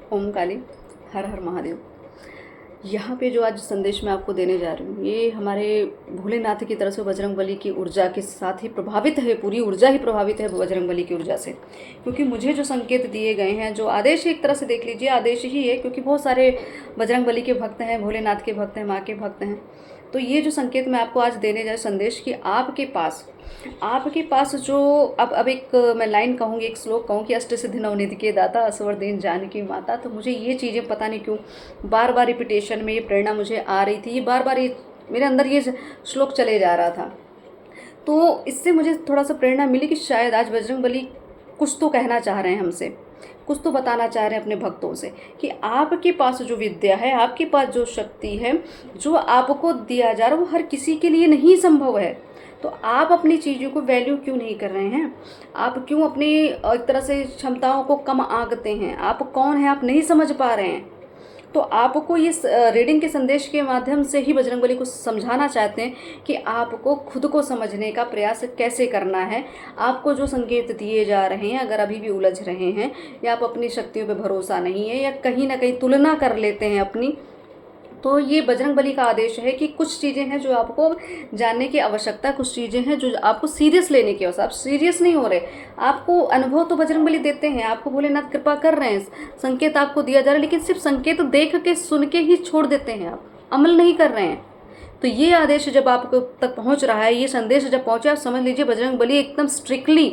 ओम काली, हर हर महादेव। यहाँ पे जो आज संदेश मैं आपको देने जा रही हूँ, ये हमारे भोलेनाथ की तरफ से बजरंगबली की ऊर्जा के साथ ही प्रभावित है, पूरी ऊर्जा ही प्रभावित है बजरंगबली की ऊर्जा से। क्योंकि मुझे जो संकेत दिए गए हैं, जो आदेश, एक तरह से देख लीजिए आदेश ही है, क्योंकि बहुत सारे बजरंगबली के भक्त हैं, भोलेनाथ के भक्त हैं, माँ के भक्त हैं। तो ये जो संकेत मैं आपको आज देने जा संदेश कि आपके पास जो अब एक मैं लाइन कहूँगी, एक श्लोक कहूँ कि अष्ट सिद्धि नवनिधि के दाता असवर दीन जानकी माता। तो मुझे ये चीज़ें पता नहीं क्यों बार बार रिपीटेशन में ये प्रेरणा मुझे आ रही थी, ये बार बार ये मेरे अंदर ये श्लोक चले जा रहा था। तो इससे मुझे थोड़ा सा प्रेरणा मिली कि शायद आज बजरंगबली कुछ तो कहना चाह रहे हैं हमसे, कुछ तो बताना चाह रहे हैं अपने भक्तों से कि आपके पास जो विद्या है, आपके पास जो शक्ति है, जो आपको दिया जा रहा है, वो हर किसी के लिए नहीं संभव है। तो आप अपनी चीज़ों को वैल्यू क्यों नहीं कर रहे हैं? आप क्यों अपनी एक तरह से क्षमताओं को कम आंकते हैं? आप कौन है, आप नहीं समझ पा रहे हैं। तो आपको ये रीडिंग के संदेश के माध्यम से ही बजरंगबली को समझाना चाहते हैं कि आपको खुद को समझने का प्रयास कैसे करना है। आपको जो संकेत दिए जा रहे हैं, अगर अभी भी उलझ रहे हैं या आप अपनी शक्तियों पे भरोसा नहीं है या कहीं ना कहीं तुलना कर लेते हैं अपनी, तो ये बजरंगबली का आदेश है कि कुछ चीज़ें हैं जो आपको जानने की आवश्यकता है, कुछ चीज़ें हैं जो आपको सीरियस लेने की आवश्यकता। आप सीरियस नहीं हो रहे। आपको अनुभव तो बजरंगबली देते हैं, आपको भोलेनाथ कृपा कर रहे हैं, संकेत आपको दिया जा रहा है, लेकिन सिर्फ संकेत देख के सुन के ही छोड़ देते हैं, आप अमल नहीं कर रहे हैं। तो ये आदेश जब आपको तक पहुँच रहा है, ये संदेश जब पहुँचे, आप समझ लीजिए बजरंगबली एकदम स्ट्रिक्टली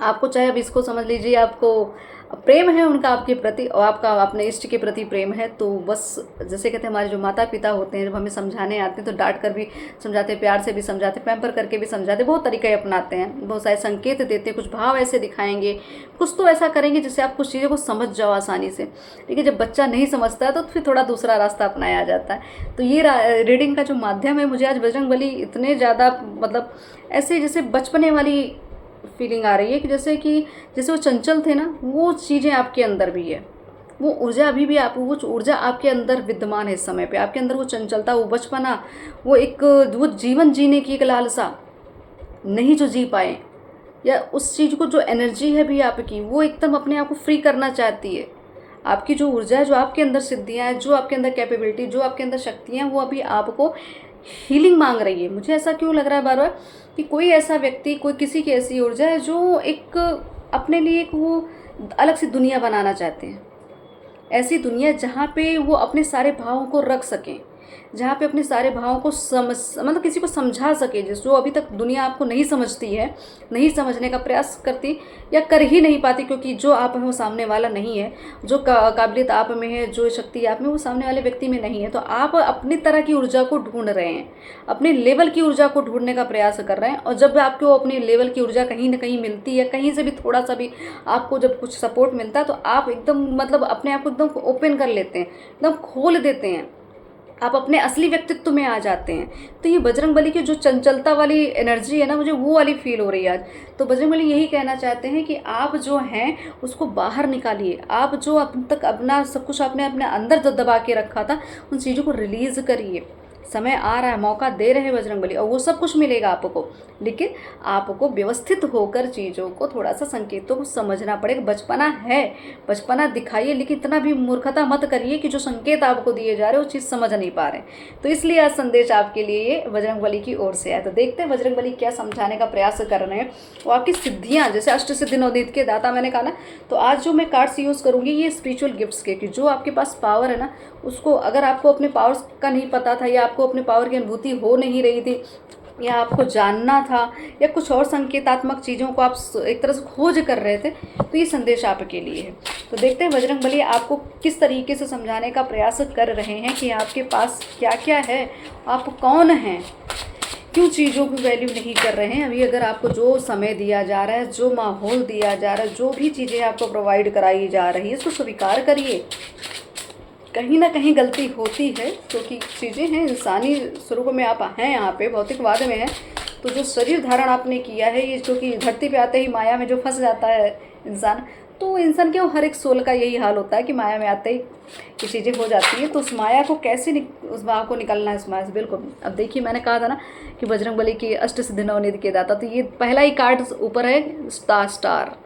आपको, चाहे अब इसको समझ लीजिए आपको प्रेम है उनका आपके प्रति और आपका अपने इष्ट के प्रति प्रेम है, तो बस जैसे कहते हैं हमारे जो माता पिता होते हैं, जब हमें समझाने आते हैं तो डांट कर भी समझाते, प्यार से भी समझाते, पैम्पर करके भी समझाते, बहुत तरीके अपनाते हैं, बहुत सारे संकेत देते हैं, कुछ भाव ऐसे दिखाएंगे, कुछ तो ऐसा करेंगे जिससे आप कुछ चीज़ों को समझ जाओ आसानी से। लेकिन जब बच्चा नहीं समझता है तो फिर थोड़ा दूसरा रास्ता अपनाया जाता है। तो ये रीडिंग का जो माध्यम है, मुझे आज बजरंगबली इतने ज़्यादा मतलब ऐसे जैसे बचपने वाली फीलिंग आ रही है कि जैसे वो चंचल थे ना, वो चीज़ें आपके अंदर भी है, वो ऊर्जा अभी भी वो ऊर्जा आपके अंदर विद्यमान है इस समय पे। आपके अंदर वो चंचलता, वो बचपना, वो जीवन जीने की एक लालसा नहीं जो जी पाए, या उस चीज़ को जो एनर्जी है भी आपकी, वो एकदम अपने आप को फ्री करना चाहती है। आपकी जो ऊर्जा है, जो आपके अंदर सिद्धियाँ हैं, जो आपके अंदर कैपेबिलिटी, जो आपके अंदर शक्तियाँ हैं, वो अभी आपको हीलिंग मांग रही है। मुझे ऐसा क्यों लग रहा है बार बार कि कोई ऐसा व्यक्ति, कोई किसी की ऐसी ऊर्जा है जो एक अपने लिए एक वो अलग सी दुनिया बनाना चाहते हैं। ऐसी दुनिया जहाँ पे वो अपने सारे भावों को रख सकें, जहाँ पे अपने सारे भावों को मतलब किसी को समझा सके, जो अभी तक दुनिया आपको नहीं समझती है, नहीं समझने का प्रयास करती या कर ही नहीं पाती, क्योंकि जो आप में वो सामने वाला नहीं है, जो काबिलियत आप में है, जो शक्ति आप में वो सामने वाले व्यक्ति में नहीं है। तो आप अपनी तरह की ऊर्जा को ढूंढ रहे हैं, अपने लेवल की ऊर्जा को ढूंढने का प्रयास कर रहे हैं। और जब आपको अपनी लेवल की ऊर्जा कहीं ना कहीं मिलती है, कहीं से भी थोड़ा सा भी आपको जब कुछ सपोर्ट मिलता है, तो आप एकदम मतलब अपने आप को एकदम ओपन कर लेते हैं, एकदम खोल देते हैं, आप अपने असली व्यक्तित्व में आ जाते हैं। तो ये बजरंगबली की जो चंचलता वाली एनर्जी है ना, मुझे वो वाली फील हो रही है आज। तो बजरंगबली यही कहना चाहते हैं कि आप जो हैं उसको बाहर निकालिए। आप जो अब तक अपना सब कुछ आपने अपने अंदर दबा के रखा था, उन चीज़ों को रिलीज़ करिए। समय आ रहा है, मौका दे रहे हैं बजरंगबली, और वो सब कुछ मिलेगा आपको, लेकिन आपको व्यवस्थित होकर चीज़ों को, थोड़ा सा संकेतों को समझना पड़ेगा। बचपना है, बचपना दिखाइए, लेकिन इतना भी मूर्खता मत करिए कि जो संकेत आपको दिए जा रहे हैं वो चीज़ समझ नहीं पा रहे। तो इसलिए आज संदेश आपके लिए ये बजरंगबली की ओर से आया। तो देखते हैं बजरंगबली क्या समझाने का प्रयास कर रहे हैं। वो आपकी सिद्धियाँ, जैसे अष्ट सिद्धि नवनीत के दाता मैंने कहा ना, तो आज जो मैं कार्ड्स यूज़ करूँगी ये स्पिरिचुअल गिफ्ट्स के, कि जो आपके पास पावर है ना, उसको अगर आपको अपने पावर्स का नहीं पता था, या आपको अपने पावर की अनुभूति हो नहीं रही थी, या आपको जानना था, या कुछ और संकेतात्मक चीज़ों को आप एक तरह से खोज कर रहे थे, तो ये संदेश आपके लिए है। तो देखते हैं बजरंगबली आपको किस तरीके से समझाने का प्रयास कर रहे हैं कि आपके पास क्या क्या है, आप कौन हैं, क्यों चीज़ों की वैल्यू नहीं कर रहे हैं। अभी अगर आपको जो समय दिया जा रहा है, जो माहौल दिया जा रहा है, जो भी चीज़ें आपको प्रोवाइड कराई जा रही है, उसको स्वीकार करिए। कहीं ना कहीं गलती होती है, क्योंकि चीज़ें हैं इंसानी स्वरूप में, आप हैं यहाँ पे भौतिकवाद में हैं, तो जो शरीर धारण आपने किया है, ये क्योंकि धरती पे आते ही माया में जो फंस जाता है इंसान, तो इंसान के हर एक सोल का यही हाल होता है कि माया में आते ही ये चीज़ें हो जाती है। तो उस माया को कैसे उस माया को निकलना है, उस माया से बिल्कुल। अब देखिए मैंने कहा था ना कि बजरंगबली की अष्ट सिद्धि नवनिधि के दाता, तो ये पहला ही कार्ड ऊपर है स्टार।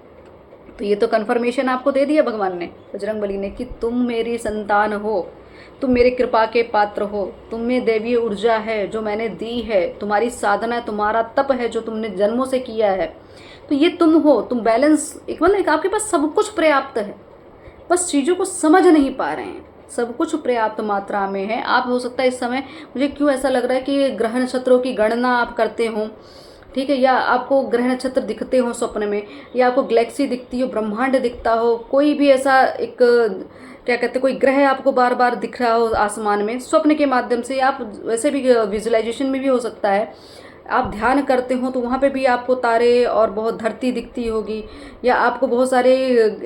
तो तो ये तो कन्फर्मेशन आपको दे दिया भगवान ने, बजरंगबली ने, कि तुम मेरी संतान हो, तुम मेरे कृपा के पात्र हो, तुम में दैवीय ऊर्जा है जो मैंने दी है, तुम्हारी साधना है, तुम्हारा तप है जो तुमने जन्मों से किया है, तो ये तुम हो, तुम बैलेंस, एक मतलब आपके पास सब कुछ पर्याप्त है, बस चीज़ों को समझ नहीं पा रहे हैं। सब कुछ पर्याप्त मात्रा में है। आप हो सकता है इस समय, मुझे क्यों ऐसा लग रहा है कि ग्रह नक्षत्रों की गणना आप करते हो, ठीक है, या आपको ग्रह नक्षत्र दिखते हो स्वप्न में, या आपको गैलेक्सी दिखती हो, ब्रह्मांड दिखता हो, कोई भी ऐसा एक क्या कहते हैं, कोई ग्रह आपको बार बार दिख रहा हो आसमान में स्वप्न के माध्यम से, आप वैसे भी विजुअलाइजेशन में भी हो सकता है, आप ध्यान करते हो तो वहाँ पे भी आपको तारे और बहुत धरती दिखती होगी, या आपको बहुत सारे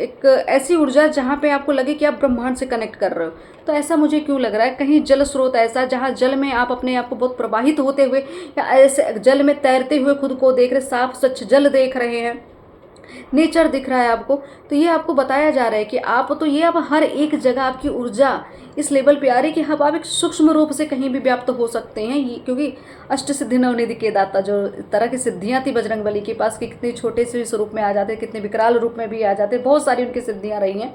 एक ऐसी ऊर्जा जहाँ पे आपको लगे कि आप ब्रह्मांड से कनेक्ट कर रहे हो। तो ऐसा मुझे क्यों लग रहा है, कहीं जल स्रोत ऐसा जहाँ जल में आप अपने आप को बहुत प्रवाहित होते हुए, या ऐसे जल में तैरते हुए खुद को देख रहे, साफ स्वच्छ जल देख रहे हैं, नेचर दिख रहा है आपको, तो ये आपको बताया जा रहा है कि आप तो ये अब हर एक जगह आपकी ऊर्जा इस लेवल पे आ रही है कि अब आप एक सूक्ष्म रूप से कहीं भी व्याप्त हो सकते हैं। ये क्योंकि अष्ट सिद्धि नवनिधि के दाता जो तरह की सिद्धियां थी बजरंगबली के पास, कि कितने छोटे से स्वरूप में आ जाते, कितने विकराल रूप में भी आ जाते, बहुत सारी उनकी सिद्धियां रही हैं।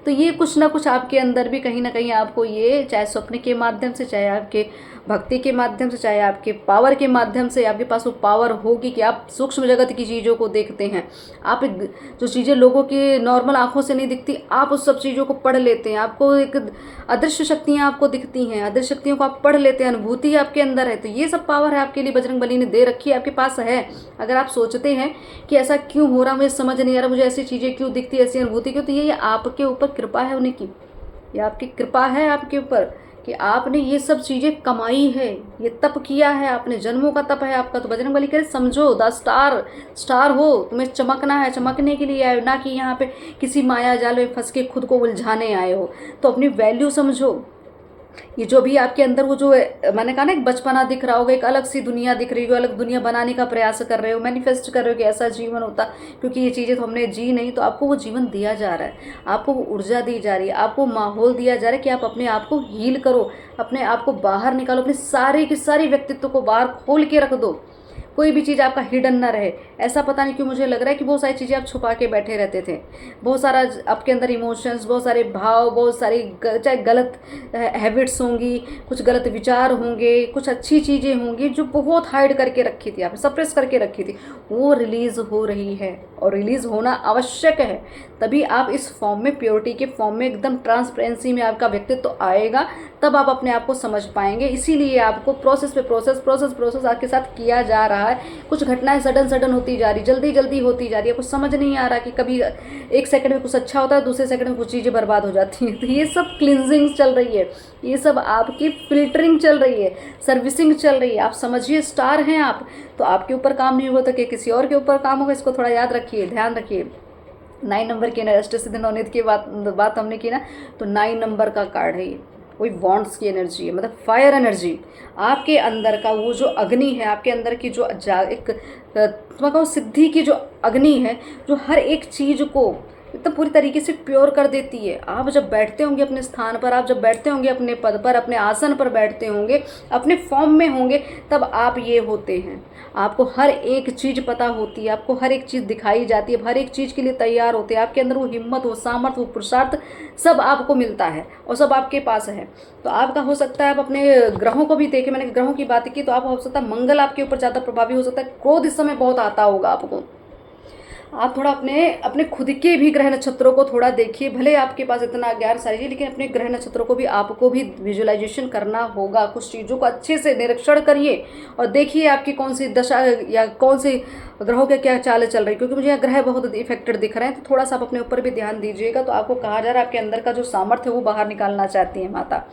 तो ये कुछ ना कुछ आपके अंदर भी कहीं ना कहीं आपको ये, चाहे स्वप्न के माध्यम से, चाहे आपके भक्ति के माध्यम से, चाहे आपके पावर के माध्यम से, आपके पास वो पावर होगी कि आप सूक्ष्म जगत की चीज़ों को देखते हैं। आप जो चीज़ें लोगों की नॉर्मल आंखों से नहीं दिखती, आप उस सब चीज़ों को पढ़ लेते हैं, आपको एक अदृश्य शक्तियाँ आपको दिखती हैं, अदृश्य शक्तियों को आप पढ़ लेते हैं, अनुभूति आपके अंदर है। तो ये सब पावर है आपके लिए, बजरंगबली ने दे रखी है, आपके पास है। अगर आप सोचते हैं कि ऐसा क्यों हो रहा, मुझे समझ नहीं आ रहा, मुझे ऐसी चीज़ें क्यों दिखती, ऐसी अनुभूति क्यों, तो ये आपके ऊपर कृपा है उन्हीं की, ये आपकी कृपा है आपके ऊपर कि आपने ये सब चीज़ें कमाई है, ये तप किया है आपने, जन्मों का तप है आपका। तो बजरंगबली कह रहे समझो, द स्टार हो, तुम्हें चमकना है, चमकने के लिए आए हो, ना कि यहाँ पे किसी माया जाल में फंस के खुद को उलझाने आए हो। तो अपनी वैल्यू समझो। ये जो भी आपके अंदर वो जो मैंने कहा ना, एक बचपना दिख रहा होगा, एक अलग सी दुनिया दिख रही हो, अलग दुनिया बनाने का प्रयास कर रहे हो, मैनिफेस्ट कर रहे हो कि ऐसा जीवन होता, क्योंकि ये चीज़ें तो हमने जी नहीं, तो आपको वो जीवन दिया जा रहा है, आपको वो ऊर्जा दी जा रही है, आपको माहौल दिया जा रहा है कि आप अपने आप को हील करो, अपने आप को बाहर निकालो, अपने सारे के सारे व्यक्तित्व को बाहर खोल के रख दो, कोई भी चीज़ आपका हिडन ना रहे। ऐसा पता नहीं क्यों मुझे लग रहा है कि बहुत सारी चीज़ें आप छुपा के बैठे रहते थे, बहुत सारा आपके अंदर इमोशंस, बहुत सारे भाव, बहुत सारी चाहे गलत हैबिट्स होंगी, कुछ गलत विचार होंगे, कुछ अच्छी चीज़ें होंगी जो बहुत हाइड करके रखी थी, आपने सप्रेस करके रखी थी, वो रिलीज़ हो रही है और रिलीज़ होना आवश्यक है। तभी आप इस फॉर्म में, प्योरिटी के फॉर्म में, एकदम ट्रांसपेरेंसी में आपका व्यक्तित्व तो आएगा, तब आप अपने आप को समझ पाएंगे। इसीलिए आपको प्रोसेस पे प्रोसेस आपके साथ किया जा रहा है। कुछ घटनाएं सडन होती जा रही, जल्दी होती जा रही है, कुछ समझ नहीं आ रहा कि कभी एक सेकंड में कुछ अच्छा होता है, दूसरे सेकंड में कुछ चीज़ें बर्बाद हो जाती हैं। तो ये सब क्लिनजिंग चल रही है, ये सब आपकी फिल्टरिंग चल रही है, सर्विसिंग चल रही है। आप समझिए, स्टार हैं आप, तो आपके ऊपर काम नहीं होगा तो कि किसी और के ऊपर काम होगा। इसको थोड़ा याद रखिए, ध्यान रखिए। 9 नंबर की अष्ट सिद्धि नवनीत की बात हमने की ना, तो 9 नंबर का कार्ड है ये, कोई वॉन्ट्स की एनर्जी है, मतलब फायर एनर्जी। आपके अंदर का वो जो अग्नि है, आपके अंदर की जो एक मैं कहूँ सिद्धि की जो अग्नि है, जो हर एक चीज़ को एकदम पूरी तरीके से प्योर कर देती है। आप जब बैठते होंगे अपने स्थान पर, आप जब बैठते होंगे अपने पद पर, अपने आसन पर बैठते होंगे, अपने फॉर्म में होंगे, तब आप ये होते हैं। आपको हर एक चीज़ पता होती है, आपको हर एक चीज़ दिखाई जाती है, हर एक चीज़ के लिए तैयार होते हैं। आपके अंदर वो हिम्मत, वो सामर्थ्य, वो पुरुषार्थ सब आपको मिलता है और सब आपके पास है। तो आपका हो सकता है, आप अपने ग्रहों को भी देखें, मैंने ग्रहों की बात की, तो आप हो सकता है मंगल आपके ऊपर ज़्यादा प्रभावी हो सकता है। क्रोध इस समय बहुत आता होगा आपको। आप थोड़ा अपने खुद के भी ग्रह नक्षत्रों को थोड़ा देखिए, भले आपके पास इतना ज्ञान सारी चीज़, लेकिन अपने ग्रह नक्षत्रों को भी आपको भी विजुअलाइजेशन करना होगा। कुछ चीज़ों को अच्छे से निरीक्षण करिए और देखिए आपकी कौन सी दशा या कौन से ग्रहों के क्या चाल चल रही है, क्योंकि मुझे यहाँ ग्रह बहुत इफेक्टेड दिख रहे हैं। तो थोड़ा सा आप अपने ऊपर भी ध्यान दीजिएगा। तो आपको कहा जा रहा है आपके अंदर का जो सामर्थ्य है वो बाहर निकालना चाहती है माता।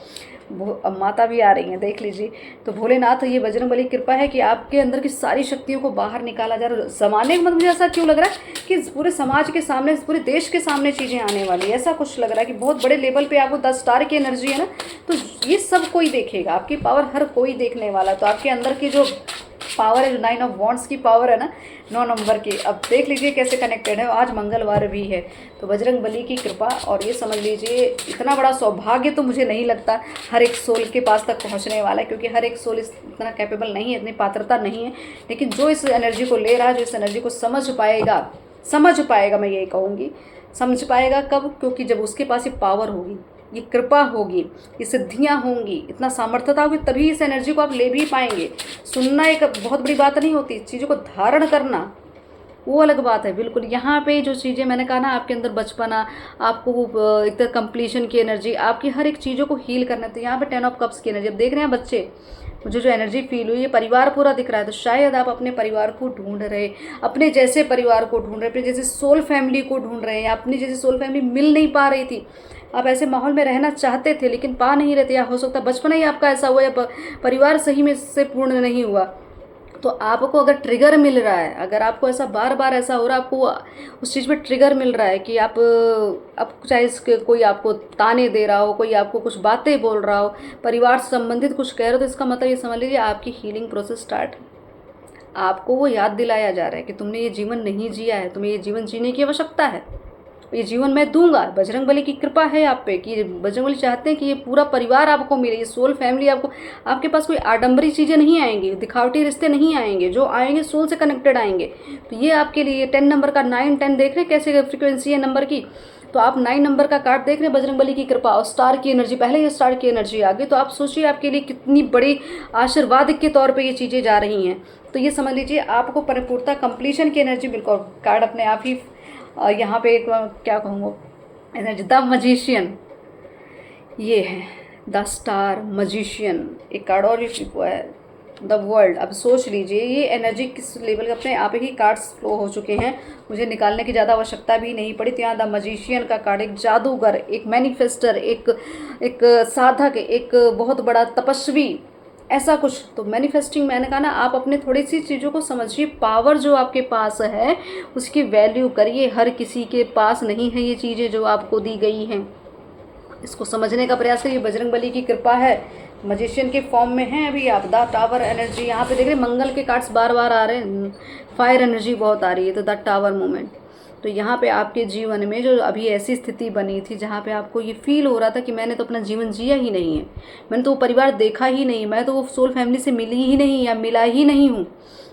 अब माता भी आ रही हैं, देख लीजिए। तो भोलेनाथ, ये बजरंगबली कृपा है कि आपके अंदर की सारी शक्तियों को बाहर निकाला जा रहा है। समाने का मतलब मुझे ऐसा क्यों लग रहा है कि पूरे समाज के सामने, पूरे देश के सामने चीज़ें आने वाली है, ऐसा कुछ लग रहा है कि बहुत बड़े लेवल पे आपको 10 स्टार की एनर्जी है ना, तो ये सब कोई देखेगा, आपकी पावर हर कोई देखने वाला। तो आपके अंदर की जो पावर है, जो 9 ऑफ वॉन्ट्स की पावर है ना, 9 नंबर की, अब देख लीजिए कैसे कनेक्टेड है। आज मंगलवार भी है, तो बजरंगबली की कृपा, और ये समझ लीजिए इतना बड़ा सौभाग्य तो मुझे नहीं लगता हर एक सोल के पास तक पहुंचने वाला है, क्योंकि हर एक सोल इतना कैपेबल नहीं है, इतनी पात्रता नहीं है। लेकिन जो इस एनर्जी को ले रहा है, जो इस एनर्जी को समझ पाएगा, समझ पाएगा, मैं यही कहूँगी। समझ पाएगा कब? क्योंकि जब उसके पास ये पावर होगी, ये कृपा होगी, ये सिद्धियाँ होंगी, इतना सामर्थ्यता होगी, तभी इस एनर्जी को आप ले भी पाएंगे। सुनना एक बहुत बड़ी बात नहीं होती, चीज़ों को धारण करना वो अलग बात है। बिल्कुल यहाँ पे जो चीज़ें मैंने कहा ना, आपके अंदर बचपना, आपको वो एक तरह कंप्लीशन की एनर्जी, आपकी हर एक चीज़ों को हील करना। तो यहाँ पे 10 ऑफ कप्स की एनर्जी, अब देख रहे हैं बच्चे, मुझे जो एनर्जी फील हुई, ये परिवार पूरा दिख रहा है। तो शायद आप अपने परिवार को ढूंढ रहे, अपने जैसे परिवार को ढूंढ रहे, अपने जैसे सोल फैमिली को ढूंढ रहे हैं, या अपनी जैसी सोल फैमिली मिल नहीं पा रही थी। आप ऐसे माहौल में रहना चाहते थे लेकिन पा नहीं रहे थे, या हो सकता है बचपना ही आपका ऐसा हुआ, या परिवार सही में से पूर्ण नहीं हुआ। तो आपको अगर ट्रिगर मिल रहा है, अगर आपको ऐसा बार बार ऐसा हो रहा है, आपको उस चीज़ में ट्रिगर मिल रहा है कि आप चाहे इसके कोई आपको ताने दे रहा हो, कोई आपको कुछ बातें बोल रहा हो, परिवार से संबंधित कुछ कह रहे हो, तो इसका मतलब ये समझ लीजिए आपकी हीलिंग प्रोसेस स्टार्ट है। आपको वो याद दिलाया जा रहा है कि तुमने ये जीवन नहीं जिया है, तुम्हें ये जीवन जीने की आवश्यकता है, ये जीवन मैं दूंगा। बजरंगबली की कृपा है आप पे कि बजरंगबली चाहते हैं कि ये पूरा परिवार आपको मिले, ये सोल फैमिली आपको। आपके पास कोई आडंबरी चीज़ें नहीं आएंगी, दिखावटी रिश्ते नहीं आएंगे, जो आएंगे सोल से कनेक्टेड आएंगे। तो ये आपके लिए 10 नंबर का 9 10 देख रहे हैं कैसे फ्रिक्वेंसी है नंबर की। तो आप 9 नंबर का कार्ड देख रहे हैं, बजरंगबली की कृपा और स्टार की एनर्जी, पहले ये स्टार की एनर्जी आ गई। तो आप सोचिए आपके लिए कितनी बड़ी आशीर्वाद के तौर पे ये चीज़ें जा रही हैं। तो ये समझ लीजिए आपको परिपूर्णता, कंप्लीशन की एनर्जी, बिल्कुल कार्ड अपने आप ही यहाँ पे एक क्या कहूँगा एनर्जी, द मजिशियन, ये है द स्टार मजिशियन। एक कार्ड और भी हुआ है, द वर्ल्ड। अब सोच लीजिए ये एनर्जी किस लेवल के, अपने आप ही कार्ड्स फ्लो हो चुके हैं, मुझे निकालने की ज़्यादा आवश्यकता भी नहीं पड़ी। तो यहाँ द मजिशियन का कार्ड एक जादूगर, एक मैनिफेस्टर, एक साधक, एक बहुत बड़ा तपस्वी, ऐसा कुछ। तो मैनिफेस्टिंग, मैंने कहा ना, आप अपने थोड़ी सी चीज़ों को समझिए, पावर जो आपके पास है उसकी वैल्यू करिए। हर किसी के पास नहीं है ये चीज़ें जो आपको दी गई हैं, इसको समझने का प्रयास करिए। बजरंगबली की कृपा है, मजिशियन के फॉर्म में है अभी आप। द टावर एनर्जी यहाँ पे देख रहे हैं, मंगल के कार्ड्स बार बार आ रहे हैं, फायर एनर्जी बहुत आ रही है। तो द टावर मोमेंट, तो यहाँ पे आपके जीवन में जो अभी ऐसी स्थिति बनी थी जहाँ पे आपको ये फील हो रहा था कि मैंने तो अपना जीवन जिया ही नहीं है, मैंने तो वो परिवार देखा ही नहीं, मैं तो वो सोल फैमिली से मिली ही नहीं या मिला ही नहीं हूँ।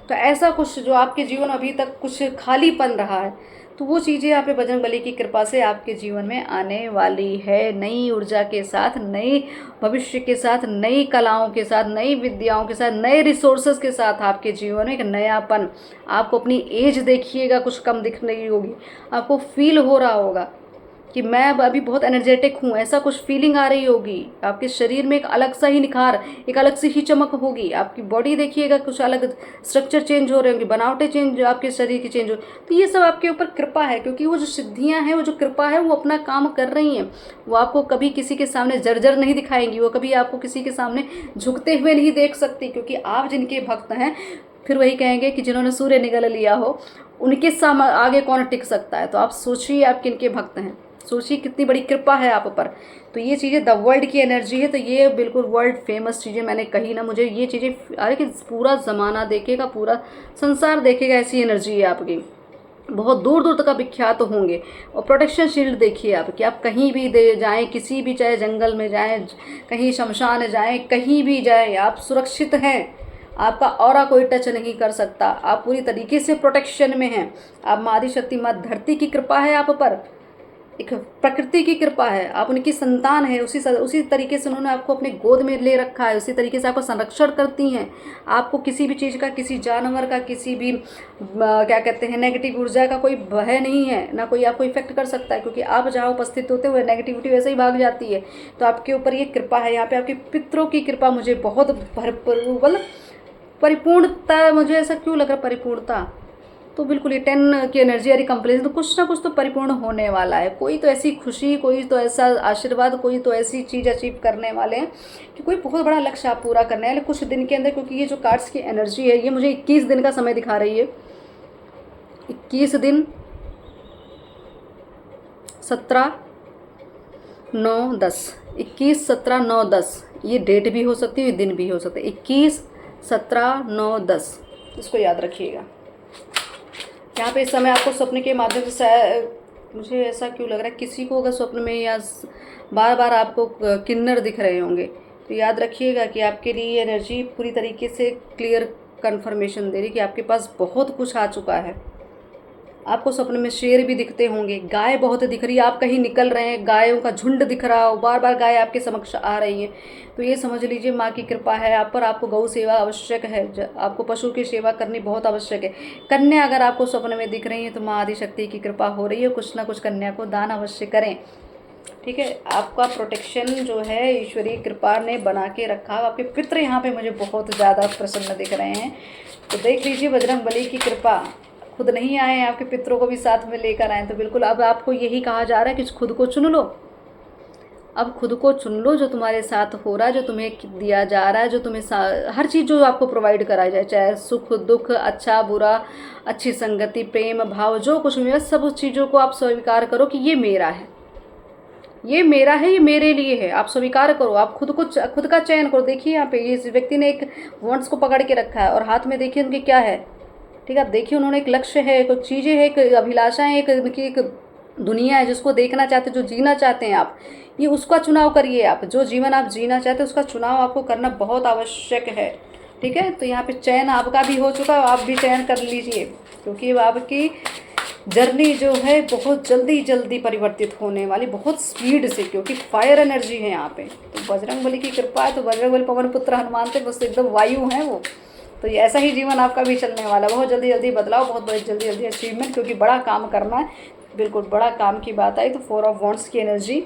तो ऐसा कुछ जो आपके जीवन अभी तक कुछ खालीपन रहा है, तो वो चीज़ें यहाँ पे बजरंगबली की कृपा से आपके जीवन में आने वाली है, नई ऊर्जा के साथ, नई भविष्य के साथ, नई कलाओं के साथ, नई विद्याओं के साथ, नए रिसोर्सेज के साथ आपके जीवन में एक नयापन। आपको अपनी एज देखिएगा कुछ कम दिख रही होगी, आपको फील हो रहा होगा कि मैं अब अभी बहुत एनर्जेटिक हूँ, ऐसा कुछ फीलिंग आ रही होगी। आपके शरीर में एक अलग सा ही निखार, एक अलग सी ही चमक होगी। आपकी बॉडी देखिएगा कुछ अलग, स्ट्रक्चर चेंज हो रहे होंगे, बनावटें चेंज, आपके शरीर की चेंज हो। तो ये सब आपके ऊपर कृपा है, क्योंकि वो जो सिद्धियाँ हैं, वो जो कृपा है, वो अपना काम कर रही हैं। वो आपको कभी किसी के सामने जर्जर नहीं दिखाएंगी, वो कभी आपको किसी के सामने झुकते हुए नहीं देख सकती, क्योंकि आप जिनके भक्त हैं, फिर वही कहेंगे कि जिन्होंने सूर्य निगल लिया हो उनके सामने आगे कौन टिक सकता है। तो आप सोचिए आप किनके भक्त हैं, सोचिए कितनी बड़ी कृपा है आप पर। तो ये चीज़ें द वर्ल्ड की एनर्जी है, तो ये बिल्कुल वर्ल्ड फेमस चीज़ें मैंने कही ना, मुझे ये चीज़ें, अरे कि पूरा ज़माना देखेगा, पूरा संसार देखेगा, ऐसी एनर्जी है आपकी। बहुत दूर दूर तक आप विख्यात होंगे। और प्रोटेक्शन शील्ड देखिए आप, कि आप कहीं भी दे जाएं, किसी भी, चाहे जंगल में जाएं, कहीं शमशान जाएं, कहीं भी जाएं, आप सुरक्षित हैं। आपका ऑरा कोई टच नहीं कर सकता, आप पूरी तरीके से प्रोटेक्शन में हैं। आप माँ आदिशक्ति, माँ धरती की कृपा है आप पर, एक प्रकृति की कृपा है, आप उनकी संतान है। उसी तरीके से उन्होंने आपको अपने गोद में ले रखा है, उसी तरीके से आपका संरक्षण करती हैं। आपको किसी भी चीज़ का, किसी जानवर का, किसी भी क्या कहते हैं नेगेटिव ऊर्जा का कोई भय नहीं है, ना कोई आपको इफेक्ट कर सकता है, क्योंकि आप जहाँ उपस्थित होते हुए नेगेटिविटी वैसे ही भाग जाती है। तो आपके ऊपर ये कृपा है। यहाँ पे आपके पितरों की कृपा मुझे बहुत भरपूर, परिपूर्णता, मुझे ऐसा क्यों लग रहा परिपूर्णता, तो बिल्कुल ये 10 की एनर्जी आ रही, कंप्लीशन, तो कुछ ना कुछ तो परिपूर्ण होने वाला है। कोई तो ऐसी खुशी, कोई तो ऐसा आशीर्वाद, कोई तो ऐसी चीज़ अचीव करने वाले हैं कि कोई बहुत बड़ा लक्ष्य आप पूरा करने वाले कुछ दिन के अंदर। क्योंकि ये जो कार्ड्स की एनर्जी है, ये मुझे 21 दिन का समय दिखा रही है। 21 दिन, 17 9 10, 21 17 9 10, ये डेट भी हो सकती है, दिन भी हो सकते हैं। 21 17 9 10, इसको याद रखिएगा। यहाँ पे इस समय आपको स्वप्न के माध्यम से, मुझे ऐसा क्यों लग रहा है किसी को अगर स्वप्न में या बार बार आपको किन्नर दिख रहे होंगे, तो याद रखिएगा कि आपके लिए एनर्जी पूरी तरीके से क्लियर कंफर्मेशन दे रही कि आपके पास बहुत कुछ आ चुका है, आपको सपने में शेर भी दिखते होंगे, गाय बहुत दिख रही है, आप कहीं निकल रहे हैं, गायों का झुंड दिख रहा हो, बार बार गाय आपके समक्ष आ रही है, तो ये समझ लीजिए माँ की कृपा है आप पर। आपको गौ सेवा आवश्यक है, आपको पशु की सेवा करनी बहुत आवश्यक है। कन्या अगर आपको सपने में दिख रही है तो माँ आदिशक्ति की कृपा हो रही है, कुछ ना कुछ कन्या को दान अवश्य करें। ठीक है, आपका प्रोटेक्शन जो है ईश्वरीय कृपा ने बना के रखा। आपके पितृ यहाँ पे मुझे बहुत ज़्यादा प्रसन्न दिख रहे हैं, तो देख लीजिए बजरंग बली की कृपा। खुद नहीं आए आपके पितरों को भी साथ में लेकर आए, तो बिल्कुल अब आपको यही कहा जा रहा है कि खुद को चुन लो। अब खुद को चुन लो, जो तुम्हारे साथ हो रहा है, जो तुम्हें दिया जा रहा है, जो तुम्हें हर चीज़ जो आपको प्रोवाइड कराई जाए, चाहे सुख दुख, अच्छा बुरा, अच्छी संगति, प्रेम भाव, जो कुछ भी है, सब उस चीज़ों को आप स्वीकार करो कि ये मेरा है, ये मेरा है, ये मेरे लिए है। आप स्वीकार करो, आप खुद का चयन करो। देखिए यहाँ पे इस व्यक्ति ने एक वॉन्ट्स को पकड़ के रखा है और हाथ में देखिए उनके क्या है। ठीक है, आप देखिए उन्होंने एक लक्ष्य है, कुछ चीज़ें हैं, एक अभिलाषाएं, एक उनकी एक दुनिया है जिसको देखना चाहते, जो जीना चाहते हैं आप, ये उसका चुनाव करिए। आप जो जीवन आप जीना चाहते हैं उसका चुनाव आपको करना बहुत आवश्यक है। ठीक है, तो यहाँ पे चयन आपका भी हो चुका है, आप भी चयन कर लीजिए, क्योंकि आपकी जर्नी जो है बहुत जल्दी जल्दी परिवर्तित होने वाली, बहुत स्पीड से, क्योंकि फायर एनर्जी है यहाँ पे। तो बजरंग बली की कृपा है, तो बजरंग बली पवन पुत्र हनुमान थे, बस एकदम वायु हैं वो। तो ये ऐसा ही जीवन आपका भी चलने वाला, बहुत जल्दी जल्दी बदलाव, बहुत बड़ी जल्दी जल्दी अचीवमेंट, क्योंकि बड़ा काम करना है। बिल्कुल बड़ा काम की बात आई तो 4 ऑफ वॉन्ड्स की एनर्जी,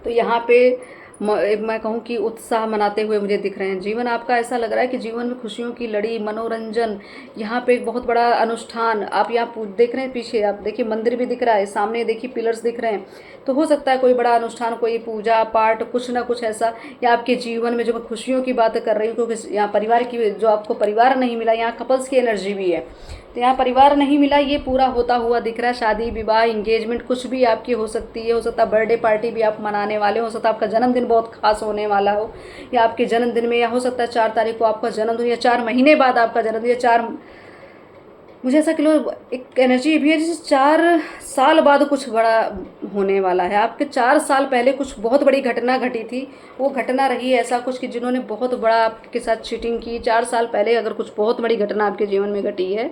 तो यहाँ पे मैं कहूँ कि उत्साह मनाते हुए मुझे दिख रहे हैं। जीवन आपका ऐसा लग रहा है कि जीवन में खुशियों की लड़ी, मनोरंजन, यहाँ पे एक बहुत बड़ा अनुष्ठान। आप यहाँ देख रहे हैं, पीछे आप देखिए मंदिर भी दिख रहा है, सामने देखिए पिलर्स दिख रहे हैं, तो हो सकता है कोई बड़ा अनुष्ठान, कोई पूजा पाठ, कुछ ना कुछ ऐसा, या आपके जीवन में जो मैं खुशियों की बात कर रही हूँ, क्योंकि यहाँ परिवार की, जो आपको परिवार नहीं मिला, यहाँ कपल्स की एनर्जी भी है, तो यहाँ परिवार नहीं मिला, ये पूरा होता हुआ दिख रहा है। शादी विवाह इंगेजमेंट कुछ भी आपकी हो सकती है, हो सकता है बर्थडे पार्टी भी आप मनाने वाले हो सकता है आपका जन्मदिन बहुत खास होने वाला हो, या आपके जन्मदिन में, या हो सकता है 4 तारीख को आपका जन्मदिन, या 4 महीने बाद आपका जन्मदिन, या 4, मुझे ऐसा किलो एक एनर्जी भी है जैसे 4 साल बाद कुछ बड़ा होने वाला है। आपके 4 साल पहले कुछ बहुत बड़ी घटना घटी थी, वो घटना रही है ऐसा कुछ कि जिन्होंने बहुत बड़ा आपके साथ चीटिंग की, 4 साल पहले अगर कुछ बहुत बड़ी घटना आपके जीवन में घटी है,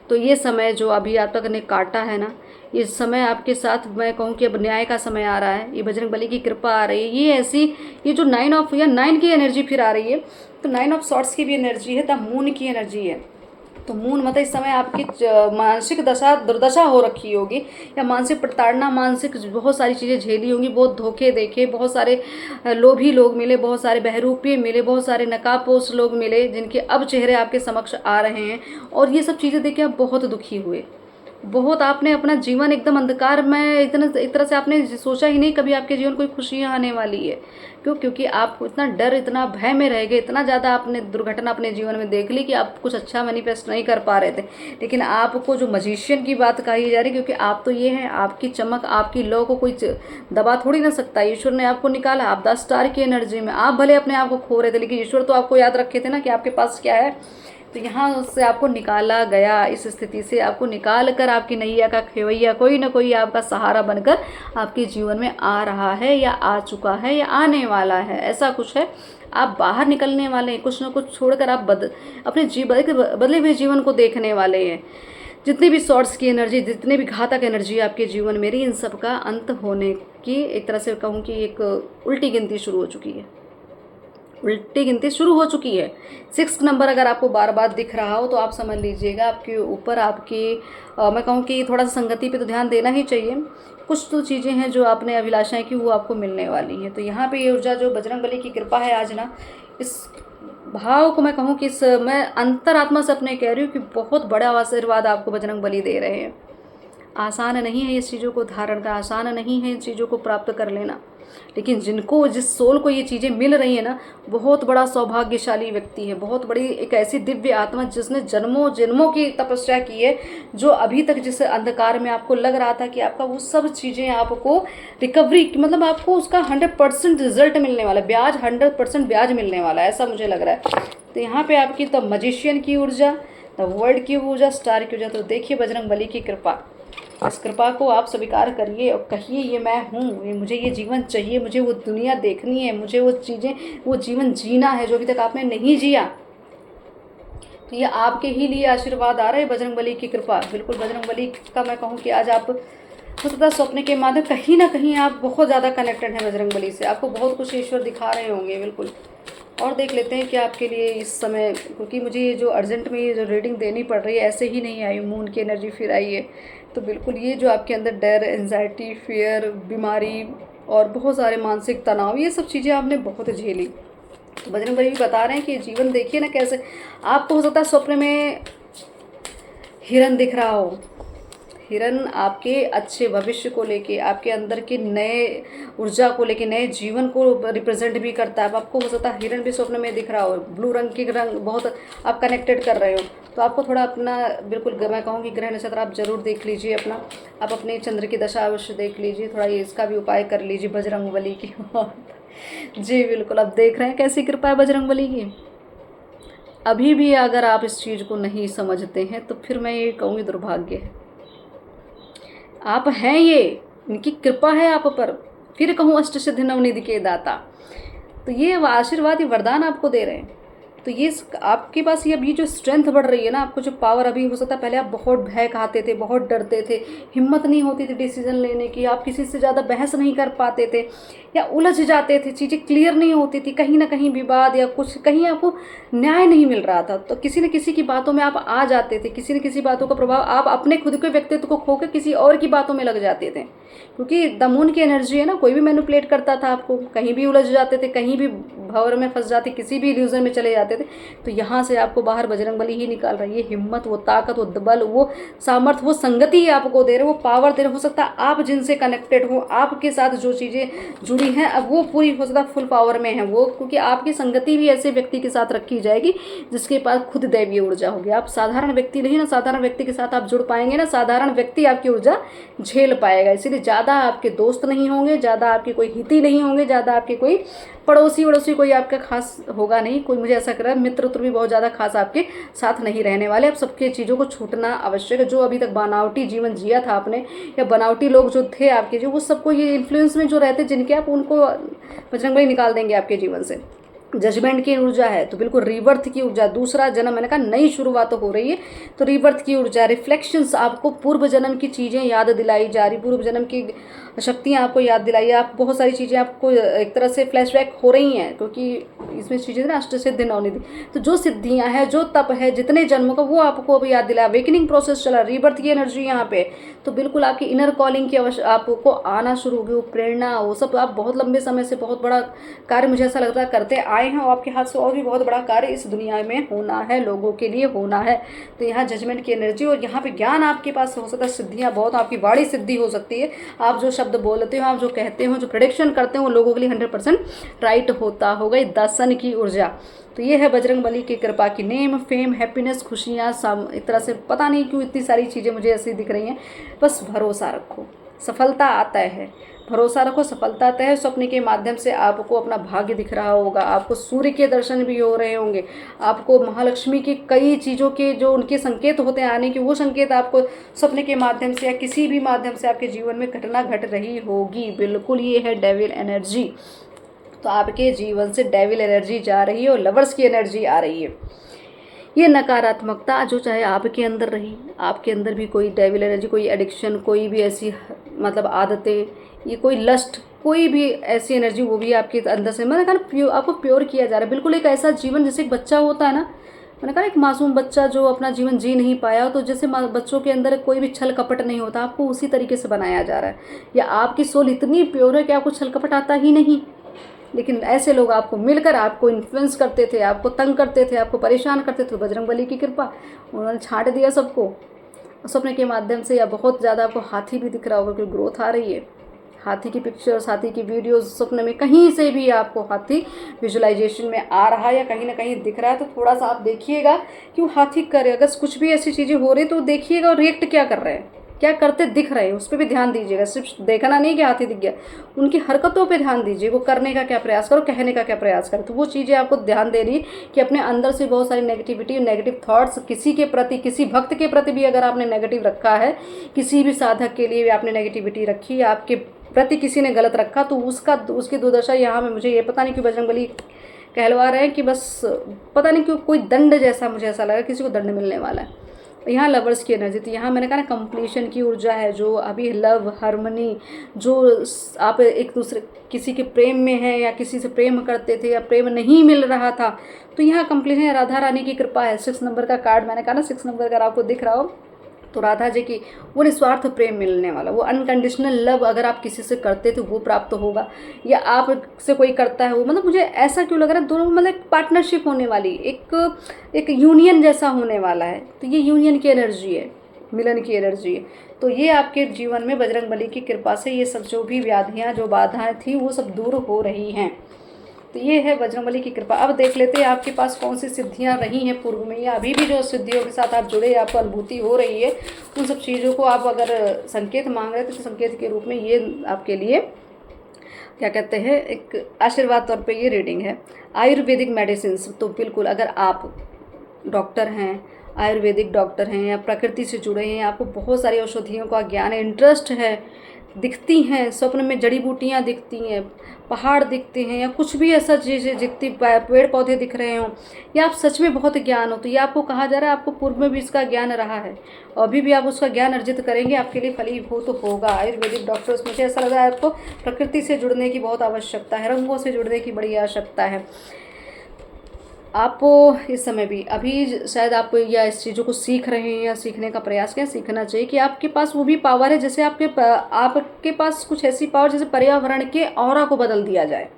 तो ये समय जो अभी आप तक ने काटा है ना, इस समय आपके साथ मैं कहूँ कि अब न्याय का समय आ रहा है। ये बजरंग बली की कृपा आ रही है, ये ऐसी, ये जो 9 ऑफ या 9 की एनर्जी फिर आ रही है, तो 9 ऑफ सॉर्ट्स की भी एनर्जी है, द मून की एनर्जी है। तो मून मतलब इस समय आपकी मानसिक दशा दुर्दशा हो रखी होगी, या मानसिक प्रताड़ना, मानसिक बहुत सारी चीज़ें झेली होंगी, बहुत धोखे देखे, बहुत सारे लोभी लोग मिले, बहुत सारे बहरूपीय मिले, बहुत सारे नकाबपोश लोग मिले, जिनके अब चेहरे आपके समक्ष आ रहे हैं, और ये सब चीज़ें देख के आप बहुत दुखी हुए। बहुत आपने अपना जीवन एकदम अंधकार में, एक तरह से आपने सोचा ही नहीं कभी आपके जीवन कोई खुशियाँ आने वाली है। क्यों? क्योंकि आप इतना डर, इतना भय में रह गए, इतना ज़्यादा आपने दुर्घटना अपने जीवन में देख ली कि आप कुछ अच्छा मैनिफेस्ट नहीं कर पा रहे थे। लेकिन आपको जो मजिशियन की बात कही जा रही, क्योंकि आप तो ये हैं, आपकी चमक, आपकी लौ को कोई दबा थोड़ी ना सकता। ईश्वर ने आपको निकाला, आप 10 स्टार की एनर्जी में, आप भले अपने आप को खो रहे थे, लेकिन ईश्वर तो आपको याद रखे थे ना कि आपके पास क्या है। तो यहाँ उससे आपको निकाला गया, इस स्थिति से आपको निकाल कर आपकी नैया का खेवैया कोई ना कोई आपका सहारा बनकर आपके जीवन में आ रहा है, या आ चुका है, या आने वाला है, ऐसा कुछ है। आप बाहर निकलने वाले हैं, कुछ ना कुछ छोड़कर आप अपने बदले हुए जीवन को देखने वाले हैं। जितनी भी सॉर्ट्स की एनर्जी, जितने भी घातक एनर्जी आपके जीवन में रही, इन सब का अंत होने की, एक तरह से कहूँ कि एक उल्टी गिनती शुरू हो चुकी है, उल्टी गिनती शुरू हो चुकी है। 6 नंबर अगर आपको बार बार दिख रहा हो तो आप समझ लीजिएगा आपके ऊपर, आपकी मैं कहूँ कि थोड़ा सा संगति पे तो ध्यान देना ही चाहिए। कुछ तो चीज़ें हैं जो आपने अभिलाषाएं की, वो आपको मिलने वाली हैं। तो यहाँ पे ये ऊर्जा जो बजरंग बली की कृपा है आज ना, इस भाव को मैं कहूँ कि मैं अंतरात्मा से अपने कह रही हूँ कि बहुत बड़ा आशीर्वाद आपको बजरंग बली दे रहे हैं। आसान नहीं है इस चीज़ों को धारण करना, आसान नहीं है इन चीज़ों को प्राप्त कर लेना, लेकिन जिनको, जिस सोल को ये चीज़ें मिल रही है ना, बहुत बड़ा सौभाग्यशाली व्यक्ति है, बहुत बड़ी एक ऐसी दिव्य आत्मा जिसने जन्मों जन्मों की तपस्या की है, जो अभी तक जिस अंधकार में आपको लग रहा था कि आपका वो सब चीज़ें आपको रिकवरी, मतलब आपको उसका 100% रिजल्ट मिलने वाला है, ब्याज 100% ब्याज मिलने वाला है, ऐसा मुझे लग रहा है। तो यहाँ पे आपकी द मजिशियन की ऊर्जा, द वर्ल्ड की ऊर्जा, स्टार की ऊर्जा, तो देखिए बजरंग बली की कृपा, इस कृपा को आप स्वीकार करिए और कहिए ये मैं हूँ, ये मुझे ये जीवन चाहिए, मुझे वो दुनिया देखनी है, मुझे वो चीज़ें, वो जीवन जीना है जो अभी तक आपने नहीं जिया। तो ये आपके ही लिए आशीर्वाद आ रहे हैं, बजरंगबली की कृपा। बिल्कुल बजरंगबली का मैं कहूँ कि आज आप हो सकता है स्वप्न के माध्यम कहीं ना कहीं आप बहुत ज़्यादा कनेक्टेड हैं बजरंगबली से, आपको बहुत कुछ ईश्वर दिखा रहे होंगे। बिल्कुल। और देख लेते हैं कि आपके लिए इस समय, क्योंकि मुझे ये जो अर्जेंट में ये जो रीडिंग देनी पड़ रही है ऐसे ही नहीं आई, मून की एनर्जी फिर आई है। तो बिल्कुल ये जो आपके अंदर डर, एंजाइटी, फियर, बीमारी और बहुत सारे मानसिक तनाव, ये सब चीज़ें आपने बहुत झेली। तो बजरंगबली भी बता रहे हैं कि जीवन देखिए ना कैसे आपको हो सकता है स्वप्न में हिरन दिख रहा हो। हिरन आपके अच्छे भविष्य को लेके, आपके अंदर के नए ऊर्जा को लेके, नए जीवन को रिप्रेजेंट भी करता है। अब आपको हो सकता है हिरन भी स्वप्न में दिख रहा हो, ब्लू रंग के रंग बहुत आप कनेक्टेड कर रहे हो। तो आपको थोड़ा अपना बिल्कुल मैं कहूँगी ग्रह नक्षत्र आप जरूर देख लीजिए अपना, आप अपने चंद्र की दशा अवश्य देख लीजिए, थोड़ा ये इसका भी उपाय कर लीजिए बजरंगबली की। जी बिल्कुल, अब देख रहे हैं कैसी कृपा है बजरंगबली की। अभी भी अगर आप इस चीज़ को नहीं समझते हैं तो फिर मैं ये कहूँगी दुर्भाग्य है। आप हैं, ये इनकी कृपा है आप पर। फिर कहूँ अष्ट सिद्धि नवनिधि के दाता, तो ये आशीर्वाद, ये वरदान आपको दे रहे हैं। तो ये आपके पास ये अभी जो स्ट्रेंथ बढ़ रही है ना, आपको जो पावर अभी हो सकता है पहले आप बहुत भय खाते थे, बहुत डरते थे, हिम्मत नहीं होती थी डिसीजन लेने की, आप किसी से ज़्यादा बहस नहीं कर पाते थे या उलझ जाते थे, चीज़ें क्लियर नहीं होती थी, कहीं ना कहीं विवाद या कुछ कहीं आपको न्याय नहीं मिल रहा था। तो किसी न किसी की बातों में आप आ जाते थे, किसी न किसी बातों का प्रभाव आप अपने खुद के व्यक्तित्व को खो के किसी और की बातों में लग जाते थे, क्योंकि द मून की एनर्जी है ना, कोई भी मैनिपुलेट करता था आपको, कहीं भी उलझ जाते थे, कहीं भी भंवर में फंस जाते, किसी भी इल्यूजन में चले जाते थे। तो यहाँ से आपको बाहर बजरंगबली ही निकाल रही है। हिम्मत, वो ताकत, वो बल, वो सामर्थ्य, वो संगति ही आपको दे रहे, वो पावर दे रहे। हो सकता है आप जिनसे कनेक्टेड हो, आपके साथ जो चीज़ें जुड़ी हैं अब वो पूरी हो सकता है फुल पावर में है वो, क्योंकि आपकी संगति भी ऐसे व्यक्ति के साथ रखी जाएगी जिसके पास खुद दैवीय ऊर्जा होगी। आप साधारण व्यक्ति नहीं ना, साधारण व्यक्ति के साथ आप जुड़ पाएंगे ना, साधारण व्यक्ति आपकी ऊर्जा झेल पाएगा। इसीलिए ज़्यादा आपके दोस्त नहीं होंगे, ज़्यादा आपके कोई हिती नहीं होंगे, ज़्यादा आपके कोई पड़ोसी वड़ोसी कोई आपका खास होगा नहीं, कोई मुझे ऐसा कर रहा है मित्र उत्र भी बहुत ज़्यादा खास आपके साथ नहीं रहने वाले। अब सबके चीज़ों को छूटना आवश्यक है। जो अभी तक बनावटी जीवन जिया था आपने, या बनावटी लोग जो थे आपके, जो वो सबको ये इन्फ्लुएंस में जो रहते जिनके, आप उनको बजरंगबली निकाल देंगे आपके जीवन से। जजमेंट की ऊर्जा है तो बिल्कुल रीबर्थ की ऊर्जा, दूसरा जन्म, मैंने कहा नई शुरुआत हो रही है तो रीबर्थ की ऊर्जा, रिफ्लेक्शंस, आपको पूर्व जन्म की चीज़ें याद दिलाई जा रही, पूर्व जन्म की शक्तियाँ आपको याद दिलाई, आप बहुत सारी चीज़ें आपको एक तरह से फ्लैशबैक हो रही हैं, क्योंकि इसमें चीज़ें ना अष्ट सिद्धि नवनिधि, तो जो सिद्धियाँ हैं, जो तप है, जितने जन्मों का, वो आपको अभी याद दिलाया। अवेकनिंग प्रोसेस चला, रीबर्थ की एनर्जी यहाँ पे, तो बिल्कुल आपकी इनर कॉलिंग की आपको आना शुरू होगी, वो प्रेरणा, वो सब आप बहुत लंबे समय से बहुत बड़ा कार्य मुझे ऐसा लगता है करते आए हैं, और आपके हाथ से और भी बहुत बड़ा कार्य इस दुनिया में होना है, लोगों के लिए होना है। तो यहाँ जजमेंट की एनर्जी, और यहाँ पे ज्ञान आपके पास हो सकता है, सिद्धियाँ बहुत, आपकी वाणी सिद्धि हो सकती है। आप जो शब्द बोलते हो, आप जो कहते हो, जो प्रेडिक्शन करते हो, वो लोगों के लिए 100% राइट होता होगा। दर्शन की ऊर्जा, तो ये है बजरंगबली की कृपा की। नेम, फेम, हैप्पीनेस, खुशियाँ, एक तरह से पता नहीं क्यों इतनी सारी चीज़ें मुझे ऐसी दिख रही हैं। बस भरोसा रखो, सफलता आता है, भरोसा रखो, सफलता तय है। स्वप्न के माध्यम से आपको अपना भाग्य दिख रहा होगा, आपको सूर्य के दर्शन भी हो रहे होंगे, आपको महालक्ष्मी की कई चीज़ों के जो उनके संकेत होते हैं आने के, वो संकेत आपको स्वप्न के माध्यम से या किसी भी माध्यम से आपके जीवन में घटना घट रही होगी। बिल्कुल ये है डेविल एनर्जी। तो आपके जीवन से डेविल एनर्जी जा रही है और लवर्स की एनर्जी आ रही है। ये नकारात्मकता जो चाहे आपके अंदर रही, आपके अंदर भी कोई डेविल एनर्जी, कोई एडिक्शन, कोई भी ऐसी मतलब आदतें, ये कोई लस्ट, कोई भी ऐसी एनर्जी, वो भी आपके अंदर से मैंने कहा आपको प्योर किया जा रहा है। बिल्कुल एक ऐसा जीवन जैसे एक बच्चा होता है ना, मैंने कहा एक मासूम बच्चा जो अपना जीवन जी नहीं पाया, तो जैसे बच्चों के अंदर कोई भी छल कपट नहीं होता, आपको उसी तरीके से बनाया जा रहा है। या आपकी सोल इतनी प्योर है कि आपको छल कपट आता ही नहीं, लेकिन ऐसे लोग आपको मिलकर आपको इन्फ्लुएंस करते थे, आपको तंग करते थे, आपको परेशान करते थे। तो बजरंगबली की कृपा, उन्होंने छांट दिया सबको स्वप्न के माध्यम से। या बहुत ज़्यादा आपको हाथी भी दिख रहा होगा, क्योंकि ग्रोथ आ रही है। हाथी की पिक्चर्स, हाथी की वीडियोस स्वप्न में कहीं से भी आपको हाथी विजुअलाइजेशन में आ रहा है या कहीं ना कहीं दिख रहा है, तो थोड़ा सा आप देखिएगा कि वो हाथी करे, अगर कुछ भी ऐसी चीज़ें हो रही तो देखिएगा और रिएक्ट क्या कर रहे हैं, क्या करते दिख रहे हैं, उस पर भी ध्यान दीजिएगा। सिर्फ देखना नहीं कि हाथी दिख गया, उनकी हरकतों पे ध्यान दीजिए, वो करने का क्या प्रयास करो, कहने का क्या प्रयास करो। तो वो चीज़ें आपको ध्यान दे रही है कि अपने अंदर से बहुत सारी नेगेटिविटी, नेगेटिव थॉट्स, किसी के प्रति, किसी भक्त के प्रति भी अगर आपने नेगेटिव रखा है, किसी भी साधक के लिए भी आपने नेगेटिविटी रखी, आपके प्रति किसी ने गलत रखा, तो उसकी दुर्दशा यहाँ में मुझे ये पता नहीं कि बजरंगबली कहलवा रहे हैं कि बस पता नहीं क्यों कोई दंड जैसा, मुझे ऐसा लगा किसी को दंड मिलने वाला है। यहाँ लवर्स की एनर्जी थी, यहाँ मैंने कहा ना कंप्लीशन की ऊर्जा है, जो अभी लव हार्मनी, जो आप एक दूसरे किसी के प्रेम में हैं या किसी से प्रेम करते थे या प्रेम नहीं मिल रहा था, तो यहाँ कंप्लीशन है, राधा रानी की कृपा है। 6 नंबर का कार्ड, मैंने कहा ना 6 नंबर अगर आपको दिख रहा हो तो राधा जी की वो निस्वार्थ प्रेम मिलने वाला, वो अनकंडीशनल लव अगर आप किसी से करते थे वो प्राप्त होगा, या आपसे कोई करता है वो, मतलब मुझे ऐसा क्यों लग रहा है दोनों मतलब पार्टनरशिप होने वाली, एक यूनियन जैसा होने वाला है। तो ये यूनियन की एनर्जी है, मिलन की एनर्जी है। तो ये आपके जीवन में बजरंगबली की कृपा से ये सब जो भी व्याधियाँ, जो बाधाएं थी वो सब दूर हो रही हैं। तो ये है बजरंगबली की कृपा। अब देख लेते हैं आपके पास कौन सी सिद्धियां रही हैं पूर्व में, या अभी भी जो सिद्धियों के साथ आप जुड़े, आपको अनुभूति हो रही है, उन सब चीज़ों को आप अगर संकेत मांग रहे थे तो संकेत के रूप में ये आपके लिए क्या कहते हैं, एक आशीर्वाद तौर पे ये रीडिंग है। आयुर्वेदिक मेडिसिन, तो बिल्कुल अगर आप डॉक्टर हैं, आयुर्वेदिक डॉक्टर हैं या प्रकृति से जुड़े हैं, आपको बहुत सारी औषधियों का ज्ञान है, इंटरेस्ट है, दिखती हैं स्वप्न में जड़ी बूटियाँ दिखती हैं, पहाड़ दिखते हैं, या कुछ भी ऐसा चीज़ें दिखती, पेड़ पौधे दिख रहे हों, या आप सच में बहुत ज्ञान हो, तो ये आपको कहा जा रहा है आपको पूर्व में भी इसका ज्ञान रहा है, अभी भी आप उसका ज्ञान अर्जित करेंगे, आपके लिए फलीभूत होगा। आयुर्वेदिक डॉक्टर्स, मुझे ऐसा लग रहा है आपको प्रकृति से जुड़ने की बहुत आवश्यकता है, रंगों से जुड़ने की बड़ी आवश्यकता है। आप इस समय भी अभी शायद आप या इस चीज़ों को सीख रहे हैं या सीखने का प्रयास करें, सीखना चाहिए कि आपके पास वो भी पावर है, जैसे आपके पास कुछ ऐसी पावर जैसे पर्यावरण के ऑरा को बदल दिया जाए।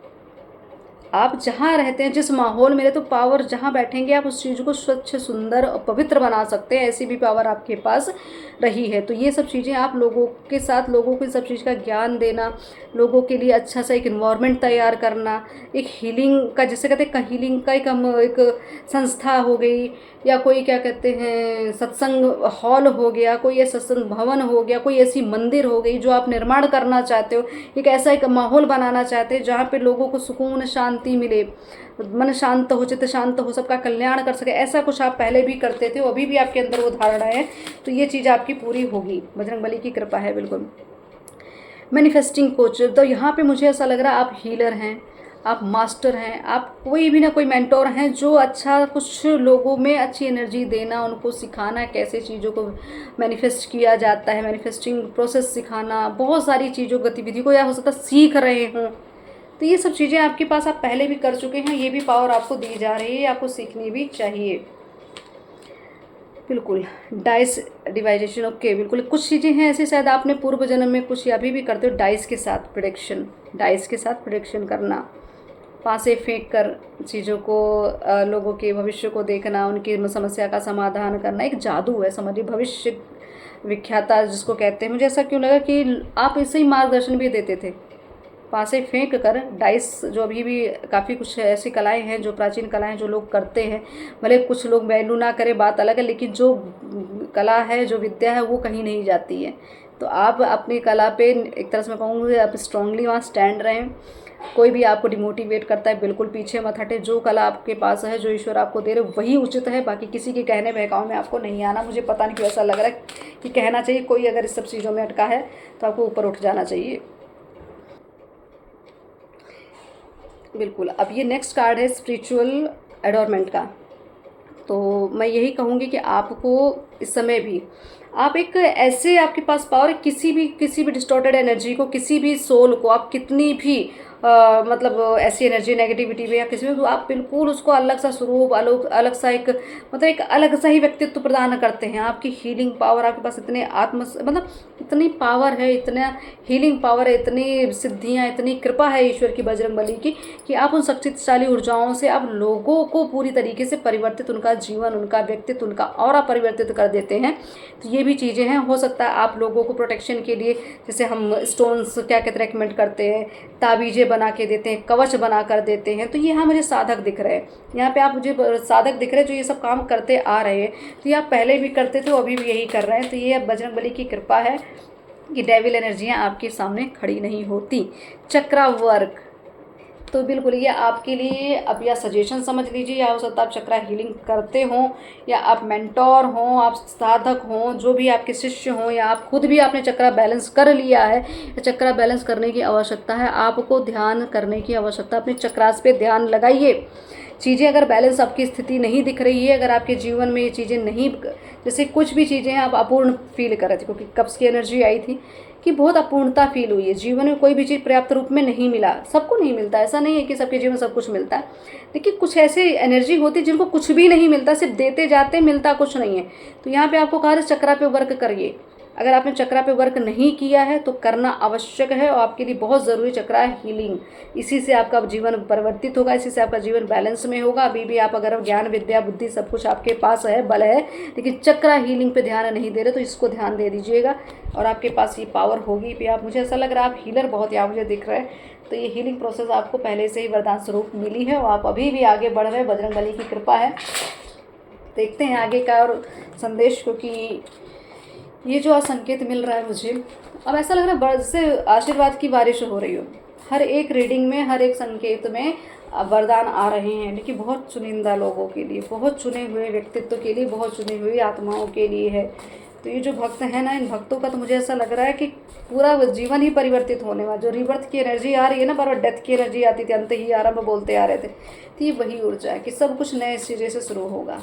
आप जहाँ रहते हैं, जिस माहौल में रहते, तो पावर जहाँ बैठेंगे आप उस चीज़ को स्वच्छ, सुंदर और पवित्र बना सकते हैं, ऐसी भी पावर आपके पास रही है। तो ये सब चीज़ें आप लोगों के साथ, लोगों को सब चीज़ का ज्ञान देना, लोगों के लिए अच्छा सा एक इन्वायरमेंट तैयार करना, एक हीलिंग का, जिसे कहते हैं हीलिंग का एक संस्था हो गई, या कोई क्या कहते हैं सत्संग हॉल हो गया, कोई ये सत्संग भवन हो गया, कोई ऐसी मंदिर हो गई जो आप निर्माण करना चाहते हो, एक ऐसा एक माहौल बनाना चाहते हैं जहाँ पे लोगों को सुकून शांति मिले, मन शांत हो, चित्त शांत हो, सबका कल्याण कर सके, ऐसा कुछ आप पहले भी करते थे, अभी भी आपके अंदर वो धारणा है, तो ये चीज़ आपकी पूरी होगी, बजरंगबली की कृपा है बिल्कुल। मैनिफेस्टिंग कोच, तो यहाँ पे मुझे ऐसा लग रहा है आप हीलर हैं, आप मास्टर हैं, आप कोई भी ना कोई मेंटोर हैं, जो अच्छा कुछ लोगों में अच्छी एनर्जी देना, उनको सिखाना कैसे चीज़ों को मैनिफेस्ट किया जाता है, मैनिफेस्टिंग प्रोसेस सिखाना, बहुत सारी चीज़ों गतिविधि को, या हो सकता है सीख रहे हों, तो ये सब चीज़ें आपके पास आप पहले भी कर चुके हैं, ये भी पावर आपको दी जा रही है, आपको सीखनी भी चाहिए बिल्कुल। डाइस डिवाइजेशन, ओके, बिल्कुल कुछ चीज़ें हैं ऐसे शायद आपने पूर्व जन्म में कुछ, या अभी भी करते हो, डाइस के साथ प्रेडिक्शन, डाइस के साथ प्रेडिक्शन करना, पासे फेंक कर चीज़ों को, लोगों के भविष्य को देखना, उनकी समस्या का समाधान करना, एक जादू है समझिए, भविष्य विख्याता जिसको कहते हैं। मुझे ऐसा क्यों लगा कि आप इससे ही मार्गदर्शन भी देते थे, पासे फेंक कर डाइस, जो अभी भी काफ़ी कुछ ऐसी कलाएं हैं, जो प्राचीन कलाएं जो लोग करते हैं, भले कुछ लोग वैल्यू ना करें, बात अलग है, लेकिन जो कला है, जो विद्या है, वो कहीं नहीं जाती है। तो आप अपनी कला पे एक तरह से मैं कहूँगी आप स्ट्रांगली वहाँ स्टैंड रहें, कोई भी आपको डिमोटिवेट करता है बिल्कुल पीछे मत हटे, जो कला आपके पास है, जो ईश्वर आपको दे रहे वही उचित है, बाकी किसी के कहने बहकाव में आपको नहीं आना। मुझे पता नहीं क्यों ऐसा लग रहा है कि कहना चाहिए, कोई अगर इस सब चीज़ों में अटका है तो आपको ऊपर उठ जाना चाहिए बिल्कुल। अब ये नेक्स्ट कार्ड है स्पिरिचुअल एडोरमेंट का, तो मैं यही कहूँगी कि आपको इस समय भी आप एक ऐसे, आपके पास पावर, किसी भी डिस्टॉर्टेड एनर्जी को, किसी भी सोल को आप कितनी भी मतलब ऐसी एनर्जी नेगेटिविटी में या किसी में, तो आप बिल्कुल उसको अलग सा स्वरूप, अलग सा एक मतलब एक अलग सा ही व्यक्तित्व प्रदान करते हैं। आपकी हीलिंग पावर, आपके पास इतने मतलब इतनी पावर है, इतना हीलिंग पावर है, इतनी सिद्धियाँ, इतनी कृपा है ईश्वर की, बजरंगबली की, कि आप उन शक्तिशाली ऊर्जाओं से आप लोगों को पूरी तरीके से परिवर्तित, उनका जीवन, उनका व्यक्तित्व, उनका ऑरा परिवर्तित कर देते हैं। तो ये भी चीज़ें हैं। हो सकता है आप लोगों को प्रोटेक्शन के लिए, जैसे हम स्टोन्स क्या कहते रेकमेंड करते हैं, ताबीज़ें बना के देते हैं, कवच बना कर देते हैं, तो ये यहाँ मुझे साधक दिख रहे हैं, यहाँ पे आप मुझे साधक दिख रहे हैं जो ये सब काम करते आ रहे हैं। तो ये आप पहले भी करते थे, अभी भी यही कर रहे हैं। तो ये बजरंगबली की कृपा है कि डेविल एनर्जियाँ आपके सामने खड़ी नहीं होती। चक्रा वर्क, तो बिल्कुल ये आपके लिए अब या सजेशन समझ लीजिए, या हो सकता है आप चक्रा हीलिंग करते हों, या आप मेंटोर हों, आप साधक हों, जो भी आपके शिष्य हों, या आप खुद भी आपने चक्रा बैलेंस कर लिया है, या चक्रा बैलेंस करने की आवश्यकता है, आपको ध्यान करने की आवश्यकता, अपने चक्रास पे ध्यान लगाइए। चीज़ें अगर बैलेंस आपकी स्थिति नहीं दिख रही है, अगर आपके जीवन में ये चीज़ें नहीं, जैसे कुछ भी चीज़ें आप अपूर्ण फील कर रहे थे, क्योंकि कब्ज़ की एनर्जी आई थी कि बहुत अपूर्णता फील हुई है, जीवन में कोई भी चीज़ पर्याप्त रूप में नहीं मिला, सबको नहीं मिलता, ऐसा नहीं है कि सबके जीवन में सब कुछ मिलता है, लेकिन कुछ ऐसे एनर्जी होती है जिनको कुछ भी नहीं मिलता, सिर्फ देते जाते, मिलता कुछ नहीं है। तो यहाँ पे आपको कहा है चक्रा पे वर्क करिए। अगर आपने चक्रा पे वर्क नहीं किया है तो करना आवश्यक है, और आपके लिए बहुत ज़रूरी चक्रा है हीलिंग। इसी से आपका जीवन परिवर्तित होगा, इसी से आपका जीवन बैलेंस में होगा। अभी भी आप अगर ज्ञान विद्या बुद्धि सब कुछ आपके पास है, बल है, लेकिन चक्रा हीलिंग पे ध्यान नहीं दे रहे, तो इसको ध्यान दे दीजिएगा और आपके पास ये पावर होगी। भी आप, मुझे ऐसा लग रहा है आप हीलर बहुत यहाँ मुझे दिख रहा है, तो ये हीलिंग प्रोसेस आपको पहले से ही वरदान स्वरूप मिली है और आप अभी भी आगे बढ़ रहे हैं, बजरंगबली की कृपा है। देखते हैं आगे का और संदेश, क्योंकि ये जो संकेत मिल रहा है मुझे, अब ऐसा लग रहा है बरस से आशीर्वाद की बारिश हो रही हो। हर एक रीडिंग में, हर एक संकेत में वरदान आ रहे हैं, लेकिन बहुत चुनिंदा लोगों के लिए, बहुत चुने हुए व्यक्तित्व के लिए, बहुत चुनी हुई आत्माओं के लिए है। तो ये जो भक्त है ना, इन भक्तों का तो मुझे ऐसा लग रहा है कि पूरा जीवन ही परिवर्तित होने वाला। जो रिबर्थ की एनर्जी आ रही है ना, बार बार डेथ की एनर्जी आती थी, अंत ही आरंभ बोलते आ रहे थे, तो ये वही ऊर्जा है कि सब कुछ नए सिरे से शुरू होगा।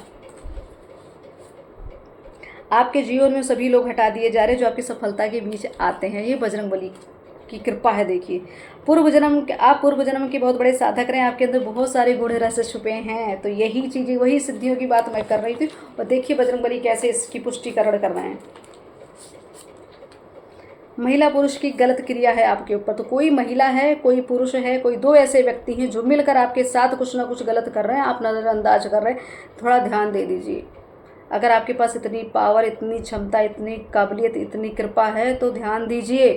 आपके जीवन में सभी लोग हटा दिए जा रहे हैं जो आपकी सफलता के बीच आते हैं। ये बजरंगबली की कृपा है। देखिए, आप पूर्व जन्म के बहुत बड़े साधक रहे हैं, आपके अंदर बहुत सारे गुण रहस्य छुपे हैं। तो यही चीज़ें, वही सिद्धियों की बात मैं कर रही थी, और देखिए बजरंगबली कैसे इसकी पुष्टिकरण कर रहे हैं। महिला पुरुष की गलत क्रिया है आपके ऊपर, तो कोई महिला है, कोई पुरुष है, कोई दो ऐसे व्यक्ति हैं जो मिलकर आपके साथ कुछ ना कुछ गलत कर रहे हैं, आप नज़रअंदाज कर रहे हैं। थोड़ा ध्यान दे दीजिए। अगर आपके पास इतनी पावर, इतनी क्षमता, इतनी काबिलियत, इतनी कृपा है, तो ध्यान दीजिए।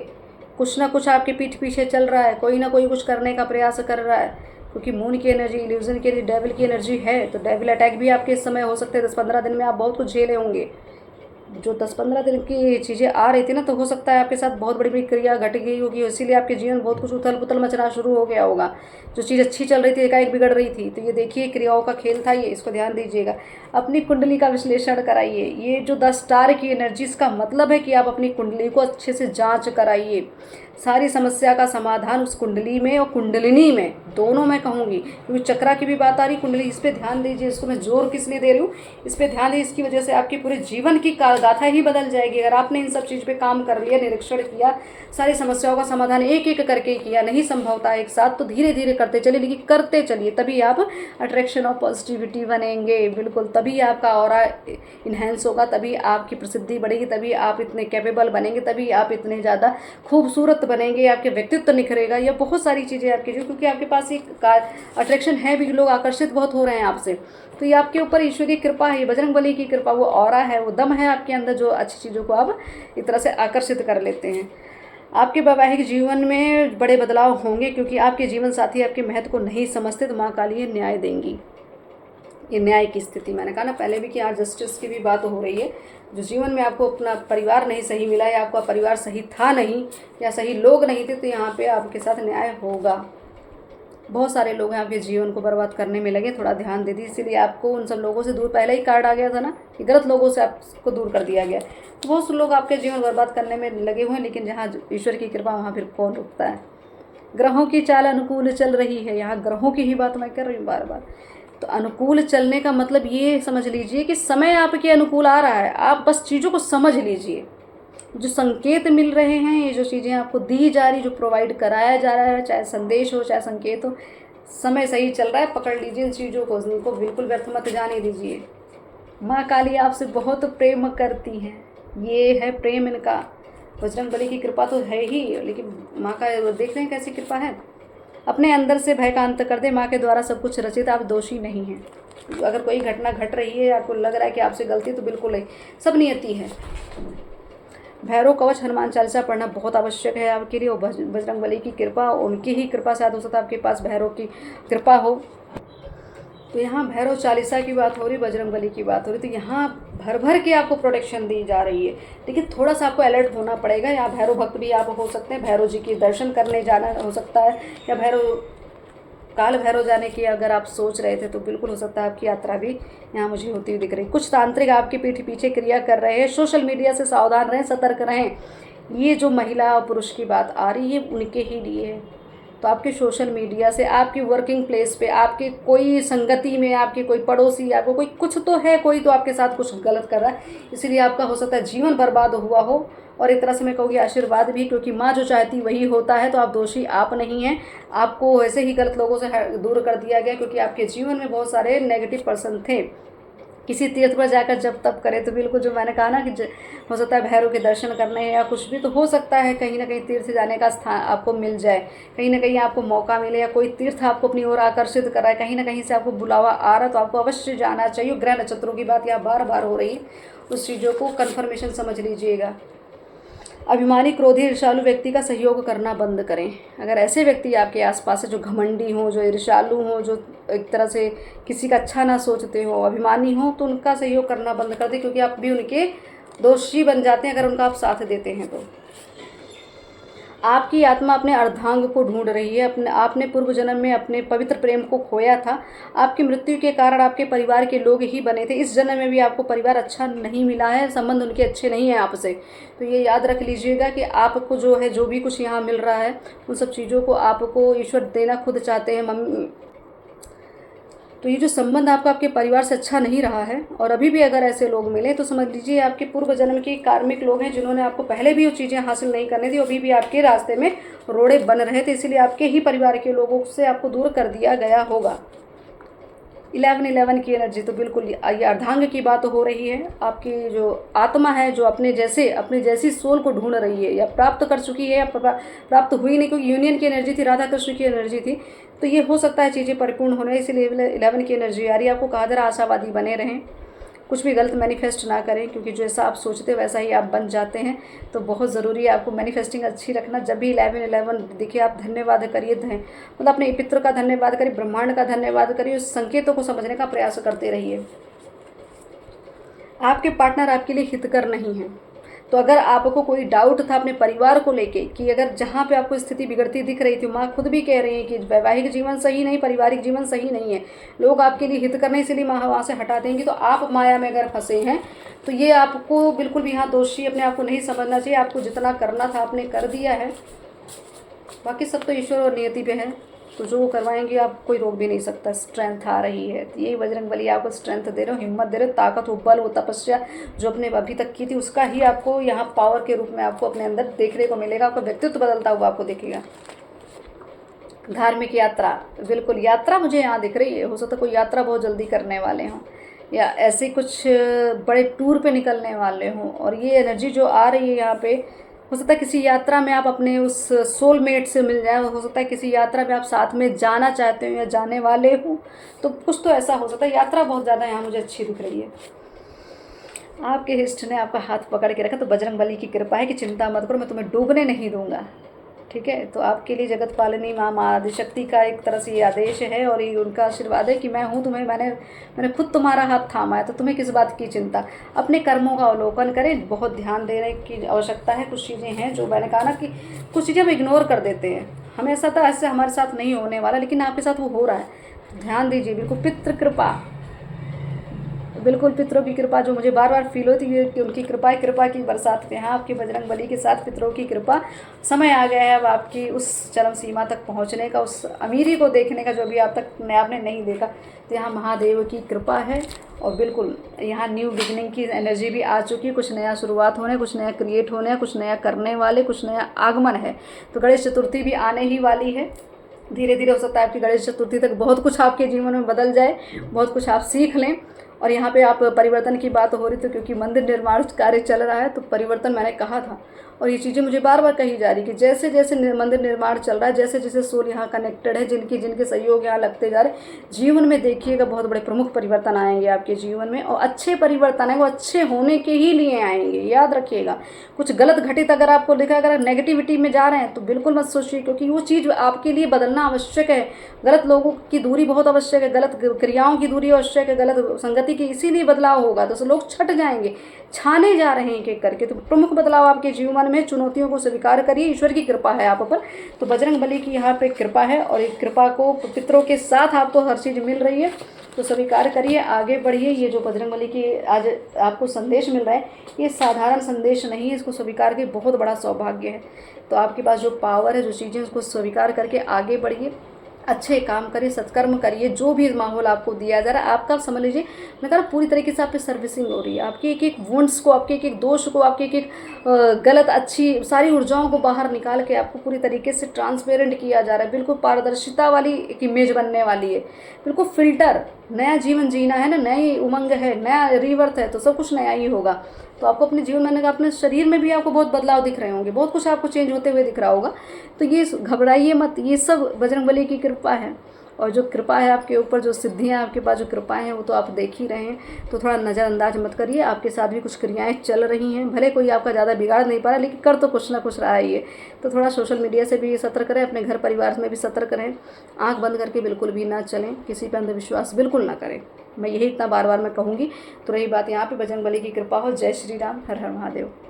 कुछ ना कुछ आपके पीठ पीछे चल रहा है, कोई ना कोई कुछ करने का प्रयास कर रहा है, क्योंकि मून की एनर्जी, इल्यूजन की एनर्जी, डेविल की एनर्जी है। तो डेविल अटैक भी आपके इस समय हो सकते हैं। 10-15 दिन में आप बहुत कुछ झेले होंगे। जो 10-15 दिन की चीज़ें आ रही थी ना, तो हो सकता है आपके साथ बहुत बड़ी बड़ी क्रिया घट गई होगी, इसीलिए आपके जीवन में बहुत कुछ उथल पुथल मचना शुरू हो गया होगा। जो चीज़ अच्छी चल रही थी एकाएक बिगड़ रही थी। तो ये देखिए, क्रियाओं का खेल था ये, इसको ध्यान दीजिएगा। अपनी कुंडली का विश्लेषण कराइए। ये जो 10 स्टार की एनर्जी, इसका मतलब है कि आप अपनी कुंडली को अच्छे से जाँच कराइए। सारी समस्या का समाधान उस कुंडली में और कुंडलिनी में, दोनों मैं कहूँगी, क्योंकि चक्रा की भी बात आ रही, कुंडली, इस पर ध्यान दीजिए। इसको मैं जोर किस लिए दे रही हूँ, इस पर ध्यान दीजिए। इसकी वजह से आपकी पूरे जीवन की गाथा ही बदल जाएगी। अगर आपने इन सब चीज़ पे काम कर लिया, निरीक्षण किया, सारी समस्याओं का समाधान एक एक करके किया, नहीं संभव था एक साथ, तो धीरे धीरे करते चलिए, लेकिन करते चलिए, तभी आप अट्रैक्शन ऑफ पॉजिटिविटी बनेंगे। बिल्कुल, तभी आपका ऑरा इन्हेंस होगा, तभी आपकी प्रसिद्धि बढ़ेगी, तभी आप इतने कैपेबल बनेंगे, तभी आप इतने ज़्यादा खूबसूरत बनेंगे, आपके व्यक्तित्व निखरेगा। या बहुत सारी चीज़ें आपकी, जो क्योंकि आपके पास एक अट्रैक्शन है भी, लोग आकर्षित बहुत हो रहे हैं आपसे। तो ये आपके ऊपर ईश्वरीय कृपा है, बजरंगबली की कृपा, वो ऑरा है, वो दम है आपके अंदर, जो अच्छी चीज़ों को आप एक तरह से आकर्षित कर लेते हैं। आपके वैवाहिक जीवन में बड़े बदलाव होंगे, क्योंकि आपके जीवन साथी आपके महत्व को नहीं समझते, तो माँ काली न्याय देंगी। ये न्याय की स्थिति, मैंने कहा ना पहले भी कि यहाँ जस्टिस की भी बात हो रही है। जो जीवन में आपको अपना परिवार नहीं सही मिला, या आपका परिवार सही था नहीं, या सही लोग नहीं थे, तो यहाँ पे आपके साथ न्याय होगा। बहुत सारे लोग हैं आपके जीवन को बर्बाद करने में लगे, थोड़ा ध्यान दे दीजिए। इसीलिए आपको उन सब लोगों से दूर, पहले ही कार्ड आ गया था ना कि गलत लोगों से आपको दूर कर दिया गया। तो बहुत से लोग आपके जीवन बर्बाद करने में लगे हुए हैं, लेकिन जहाँ ईश्वर की कृपा, वहाँ फिर कौन रुकता है। ग्रहों की चाल अनुकूल चल रही है, यहाँ ग्रहों की ही बात मैं कर रही हूँ बार बार। तो अनुकूल चलने का मतलब ये समझ लीजिए कि समय आपके अनुकूल आ रहा है, आप बस चीज़ों को समझ लीजिए। जो संकेत मिल रहे हैं, ये जो चीज़ें आपको दी जा रही, जो प्रोवाइड कराया जा रहा है, चाहे संदेश हो चाहे संकेत हो, समय सही चल रहा है, पकड़ लीजिए इन चीज़ों को, उनको बिल्कुल व्यर्थ मत जाने दीजिए। माँ काली आपसे बहुत प्रेम करती हैं, ये है प्रेम इनका। बजरंगबली की कृपा तो है ही, लेकिन माँ का देख रहे हैं कैसी कृपा है। अपने अंदर से भय का अंत कर दे, माँ के द्वारा सब कुछ रचित, आप दोषी नहीं हैं। अगर कोई घटना घट रही है, आपको लग रहा है कि आपसे गलती, तो बिल्कुल नहीं, सब नियति है। भैरव कवच, हनुमान चालीसा पढ़ना बहुत आवश्यक है आपके लिए, और बजरंगबली की कृपा, उनकी ही कृपा शायद हो सकता है आपके पास भैरव की कृपा हो। तो यहाँ भैरव चालीसा की बात हो रही, बजरंगबली की बात हो रही, तो यहाँ भर भर के आपको प्रोटेक्शन दी जा रही है। लेकिन थोड़ा सा आपको अलर्ट होना पड़ेगा। यहाँ भैरव भक्त भी आप हो सकते हैं, भैरव जी के दर्शन करने जाना हो सकता है, या भैरव काल भैरव जाने की अगर आप सोच रहे थे तो बिल्कुल हो सकता है आपकी यात्रा भी यहाँ मुझे होती हुई दिख रही। कुछ तांत्रिक आपके पीठ पीछे क्रिया कर रहे हैं। सोशल मीडिया से सावधान रहें, सतर्क रहें। ये जो महिला और पुरुष की बात आ रही है उनके ही लिए है। तो आपके सोशल मीडिया से, आपकी वर्किंग प्लेस पे, आपके कोई संगति में, आपके कोई पड़ोसी, आपको कोई कुछ तो है, कोई तो आपके साथ कुछ गलत कर रहा है, इसीलिए आपका हो सकता है जीवन बर्बाद हुआ हो। और एक तरह से मैं कहूँगी आशीर्वाद भी, क्योंकि माँ जो चाहती वही होता है। तो आप दोषी आप नहीं हैं, आपको ऐसे ही गलत लोगों से दूर कर दिया गया, क्योंकि आपके जीवन में बहुत सारे नेगेटिव पर्सन थे। किसी तीर्थ पर जाकर जब तप करें तो बिल्कुल जो मैंने कहा ना कि हो सकता है भैरव के दर्शन करने या कुछ भी, तो हो सकता है कहीं ना कहीं तीर्थ जाने का स्थान आपको मिल जाए, कहीं ना कहीं आपको मौका मिले, या कोई तीर्थ आपको अपनी ओर आकर्षित कराए, कहीं ना कहीं से आपको बुलावा आ रहा, तो आपको अवश्य जाना चाहिए। ग्रह नक्षत्रों की बात यहाँ बार बार हो रही है, उस चीज़ों को कन्फर्मेशन समझ लीजिएगा। अभिमानी, क्रोधी, ईर्ष्यालु व्यक्ति का सहयोग करना बंद करें। अगर ऐसे व्यक्ति आपके आसपास है जो घमंडी हों, जो ईर्ष्यालु हों, जो एक तरह से किसी का अच्छा ना सोचते हो, अभिमानी हो, तो उनका सहयोग करना बंद कर दें, क्योंकि आप भी उनके दोषी बन जाते हैं अगर उनका आप साथ देते हैं तो। आपकी आत्मा अपने अर्धांग को ढूंढ रही है। आपने पूर्व जन्म में अपने पवित्र प्रेम को खोया था। आपकी मृत्यु के कारण आपके परिवार के लोग ही बने थे। इस जन्म में भी आपको परिवार अच्छा नहीं मिला है, संबंध उनके अच्छे नहीं हैं आपसे। तो ये याद रख लीजिएगा कि आपको जो है, जो भी कुछ यहाँ मिल रहा है, उन सब चीज़ों को आपको ईश्वर देना खुद चाहते हैं। तो ये जो संबंध आपका आपके परिवार से अच्छा नहीं रहा है, और अभी भी अगर ऐसे लोग मिले तो समझ लीजिए आपके पूर्व जन्म के कार्मिक लोग हैं, जिन्होंने आपको पहले भी वो चीज़ें हासिल नहीं करनी थी, अभी भी आपके रास्ते में रोड़े बन रहे थे, इसीलिए आपके ही परिवार के लोगों से आपको दूर कर दिया गया होगा। 11-11 की एनर्जी, तो बिल्कुल ये अर्धांग की बात हो रही है। आपकी जो आत्मा है, जो अपने जैसी सोल को ढूंढ रही है, या प्राप्त कर चुकी है, या प्राप्त हुई नहीं, क्योंकि यूनियन की एनर्जी थी, राधा कृष्ण की एनर्जी थी, तो ये हो सकता है चीज़ें परिपूर्ण होने, इसीलिए 11 की एनर्जी आ रही है। आपको कहा जा रहा है आशावादी बने रहें, कुछ भी गलत मैनिफेस्ट ना करें, क्योंकि जैसा आप सोचते वैसा ही आप बन जाते हैं। तो बहुत ज़रूरी है आपको मैनिफेस्टिंग अच्छी रखना। जब भी 11-11 दिखे आप धन्यवाद करिए, मतलब अपने पितृ का धन्यवाद करिए, ब्रह्मांड का धन्यवाद करिए, उस संकेतों को समझने का प्रयास करते रहिए। आपके पार्टनर आपके लिए हितकर नहीं है। तो अगर आपको कोई डाउट था अपने परिवार को लेके, कि अगर जहाँ पे आपको स्थिति बिगड़ती दिख रही थी, माँ खुद भी कह रही है कि वैवाहिक जीवन सही नहीं, पारिवारिक जीवन सही नहीं है, लोग आपके लिए हित करने इसीलिए वहाँ से हटा देंगे, तो आप माया में अगर फंसे हैं, तो ये आपको बिल्कुल भी यहाँ दोषी अपने आप को नहीं समझना चाहिए। आपको जितना करना था आपने कर दिया है, बाकी सब तो ईश्वर और नियति पे है, तो जो करवाएंगे आप कोई रोक भी नहीं सकता। स्ट्रेंथ आ रही है, तो यही बजरंग बली आपको स्ट्रेंथ दे रहे हो, हिम्मत दे रहे हो, ताकत हो, बल हो, तपस्या जो अपने अभी तक की थी उसका ही आपको यहाँ पावर के रूप में आपको अपने अंदर देखने को मिलेगा। आपका व्यक्तित्व बदलता हुआ आपको दिखेगा। धार्मिक यात्रा, बिल्कुल यात्रा मुझे यहाँ दिख रही है। हो सकता है कोई यात्रा बहुत जल्दी करने वाले हों, या ऐसे कुछ बड़े टूर पे निकलने वाले हों, और ये एनर्जी जो आ रही है यहाँ पे, हो सकता है किसी यात्रा में आप अपने उस सोलमेट से मिल जाए, हो सकता है किसी यात्रा में आप साथ में जाना चाहते हो या जाने वाले हो, तो कुछ तो ऐसा हो सकता है। यात्रा बहुत ज़्यादा यहाँ मुझे अच्छी दिख रही है। आपके इष्ट ने आपका हाथ पकड़ के रखा, तो बजरंग बली की कृपा है कि चिंता मत करो, मैं तुम्हें डूबने नहीं दूंगा। ठीक है, तो आपके लिए जगत पालिनी माँ आदिशक्ति का एक तरह से ये आदेश है, और ये उनका आशीर्वाद है कि मैं हूँ, तुम्हें मैंने खुद तुम्हारा हाथ थामा है, तो तुम्हें किस बात की चिंता। अपने कर्मों का अवलोकन करें, बहुत ध्यान देने की आवश्यकता है। कुछ चीज़ें हैं जो मैंने कहा ना कि कुछ चीज़ें हम इग्नोर कर देते हैं, हमें ऐसा था ऐसे हमारे साथ नहीं होने वाला, लेकिन आपके साथ वो हो रहा है। ध्यान दीजिए, बिल्कुल पितृ कृपा, बिल्कुल पितरों की कृपा जो मुझे बार बार फील होती है कि उनकी कृपा की बरसात पे यहाँ आपके बजरंग बली के साथ पितरों की कृपा। समय आ गया है अब आपकी उस चरम सीमा तक पहुँचने का, उस अमीरी को देखने का जो अभी आपने नहीं देखा। तो यहाँ महादेव की कृपा है, और बिल्कुल यहाँ न्यू बिगिनिंग की एनर्जी भी आ चुकी है। कुछ नया शुरुआत होने, कुछ नया क्रिएट होने, कुछ नया करने वाले, कुछ नया आगमन है। तो गणेश चतुर्थी भी आने ही वाली है। धीरे धीरे हो सकता है आपकी गणेश चतुर्थी तक बहुत कुछ आपके जीवन में बदल जाए, बहुत कुछ आप सीख लें। और यहाँ पे आप परिवर्तन की बात हो रही थी, क्योंकि मंदिर निर्माण कार्य चल रहा है, तो परिवर्तन मैंने कहा था, और ये चीज़ें मुझे बार बार कही जा रही कि जैसे जैसे मंदिर निर्माण चल रहा है, जैसे जैसे सोल यहाँ कनेक्टेड है, जिनके सहयोग यहाँ लगते जा रहे, जीवन में देखिएगा बहुत बड़े प्रमुख परिवर्तन आएंगे आपके जीवन में, और अच्छे परिवर्तन है वो अच्छे होने के ही लिए आएंगे। याद रखिएगा, कुछ गलत घटित अगर आपको दिखा, अगर नेगेटिविटी में जा रहे हैं तो बिल्कुल मत सोचिए, क्योंकि वो चीज़ आपके लिए बदलना आवश्यक है। गलत लोगों की दूरी बहुत आवश्यक है, गलत क्रियाओं की दूरी आवश्यक है, गलत संगति जाती कि इसीलिए बदलाव होगा, तो लोग छट जाएंगे, छाने जा रहे हैं एक एक करके। तो प्रमुख बदलाव आपके जीवन में, चुनौतियों को स्वीकार करिए, ईश्वर की कृपा है आप पर। तो बजरंग बली की यहाँ पे कृपा है, और एक कृपा को पितरों के साथ आपको हर चीज़ मिल रही है, तो स्वीकार करिए, आगे बढ़िए। ये जो बजरंग बली की आज आपको संदेश मिल रहा है, ये साधारण संदेश नहीं है, इसको स्वीकार के बहुत बड़ा सौभाग्य है। तो आपके पास जो पावर है, जो चीज़ें, उसको स्वीकार करके आगे बढ़िए, अच्छे काम करिए, सत्कर्म करिए। जो भी माहौल आपको दिया जा रहा है, आपका समझ लीजिए, मैं कह रहा पूरी तरीके से आप पे सर्विसिंग हो रही है। आपके एक एक वुंड्स को, आपके एक एक दोष को, आपके एक एक गलत अच्छी सारी ऊर्जाओं को बाहर निकाल के आपको पूरी तरीके से ट्रांसपेरेंट किया जा रहा है। बिल्कुल पारदर्शिता वाली एक इमेज बनने वाली है, बिल्कुल फिल्टर। नया जीवन जीना है ना, नई उमंग है, नया रिवर्थ है, तो सब कुछ नया ही होगा। तो आपको अपने जीवन में, अपने शरीर में भी आपको बहुत बदलाव दिख रहे होंगे, बहुत कुछ आपको चेंज होते हुए दिख रहा होगा। तो ये घबराइए मत, ये सब बजरंगबली की कृपा है। और जो कृपा है आपके ऊपर, जो सिद्धियां आपके पास, जो कृपाएं हैं, वो तो आप देख ही रहे हैं। तो थोड़ा नज़रअंदाज मत करिए, आपके साथ भी कुछ क्रियाएं चल रही हैं, भले कोई आपका ज़्यादा बिगाड़ नहीं पा रहा, लेकिन कर तो कुछ ना कुछ रहा है ये। तो थोड़ा सोशल मीडिया से भी सतर्क रहें, अपने घर परिवार में भी सतर्क रहें, आँख बंद करके बिल्कुल भी ना चलें, किसी पर अंधविश्वास बिल्कुल ना करें। मैं यही इतना बार बार मैं कहूँगी। तो रही बात यहाँ पे, बजरंगबली की कृपा हो। जय श्री राम, हर हर महादेव।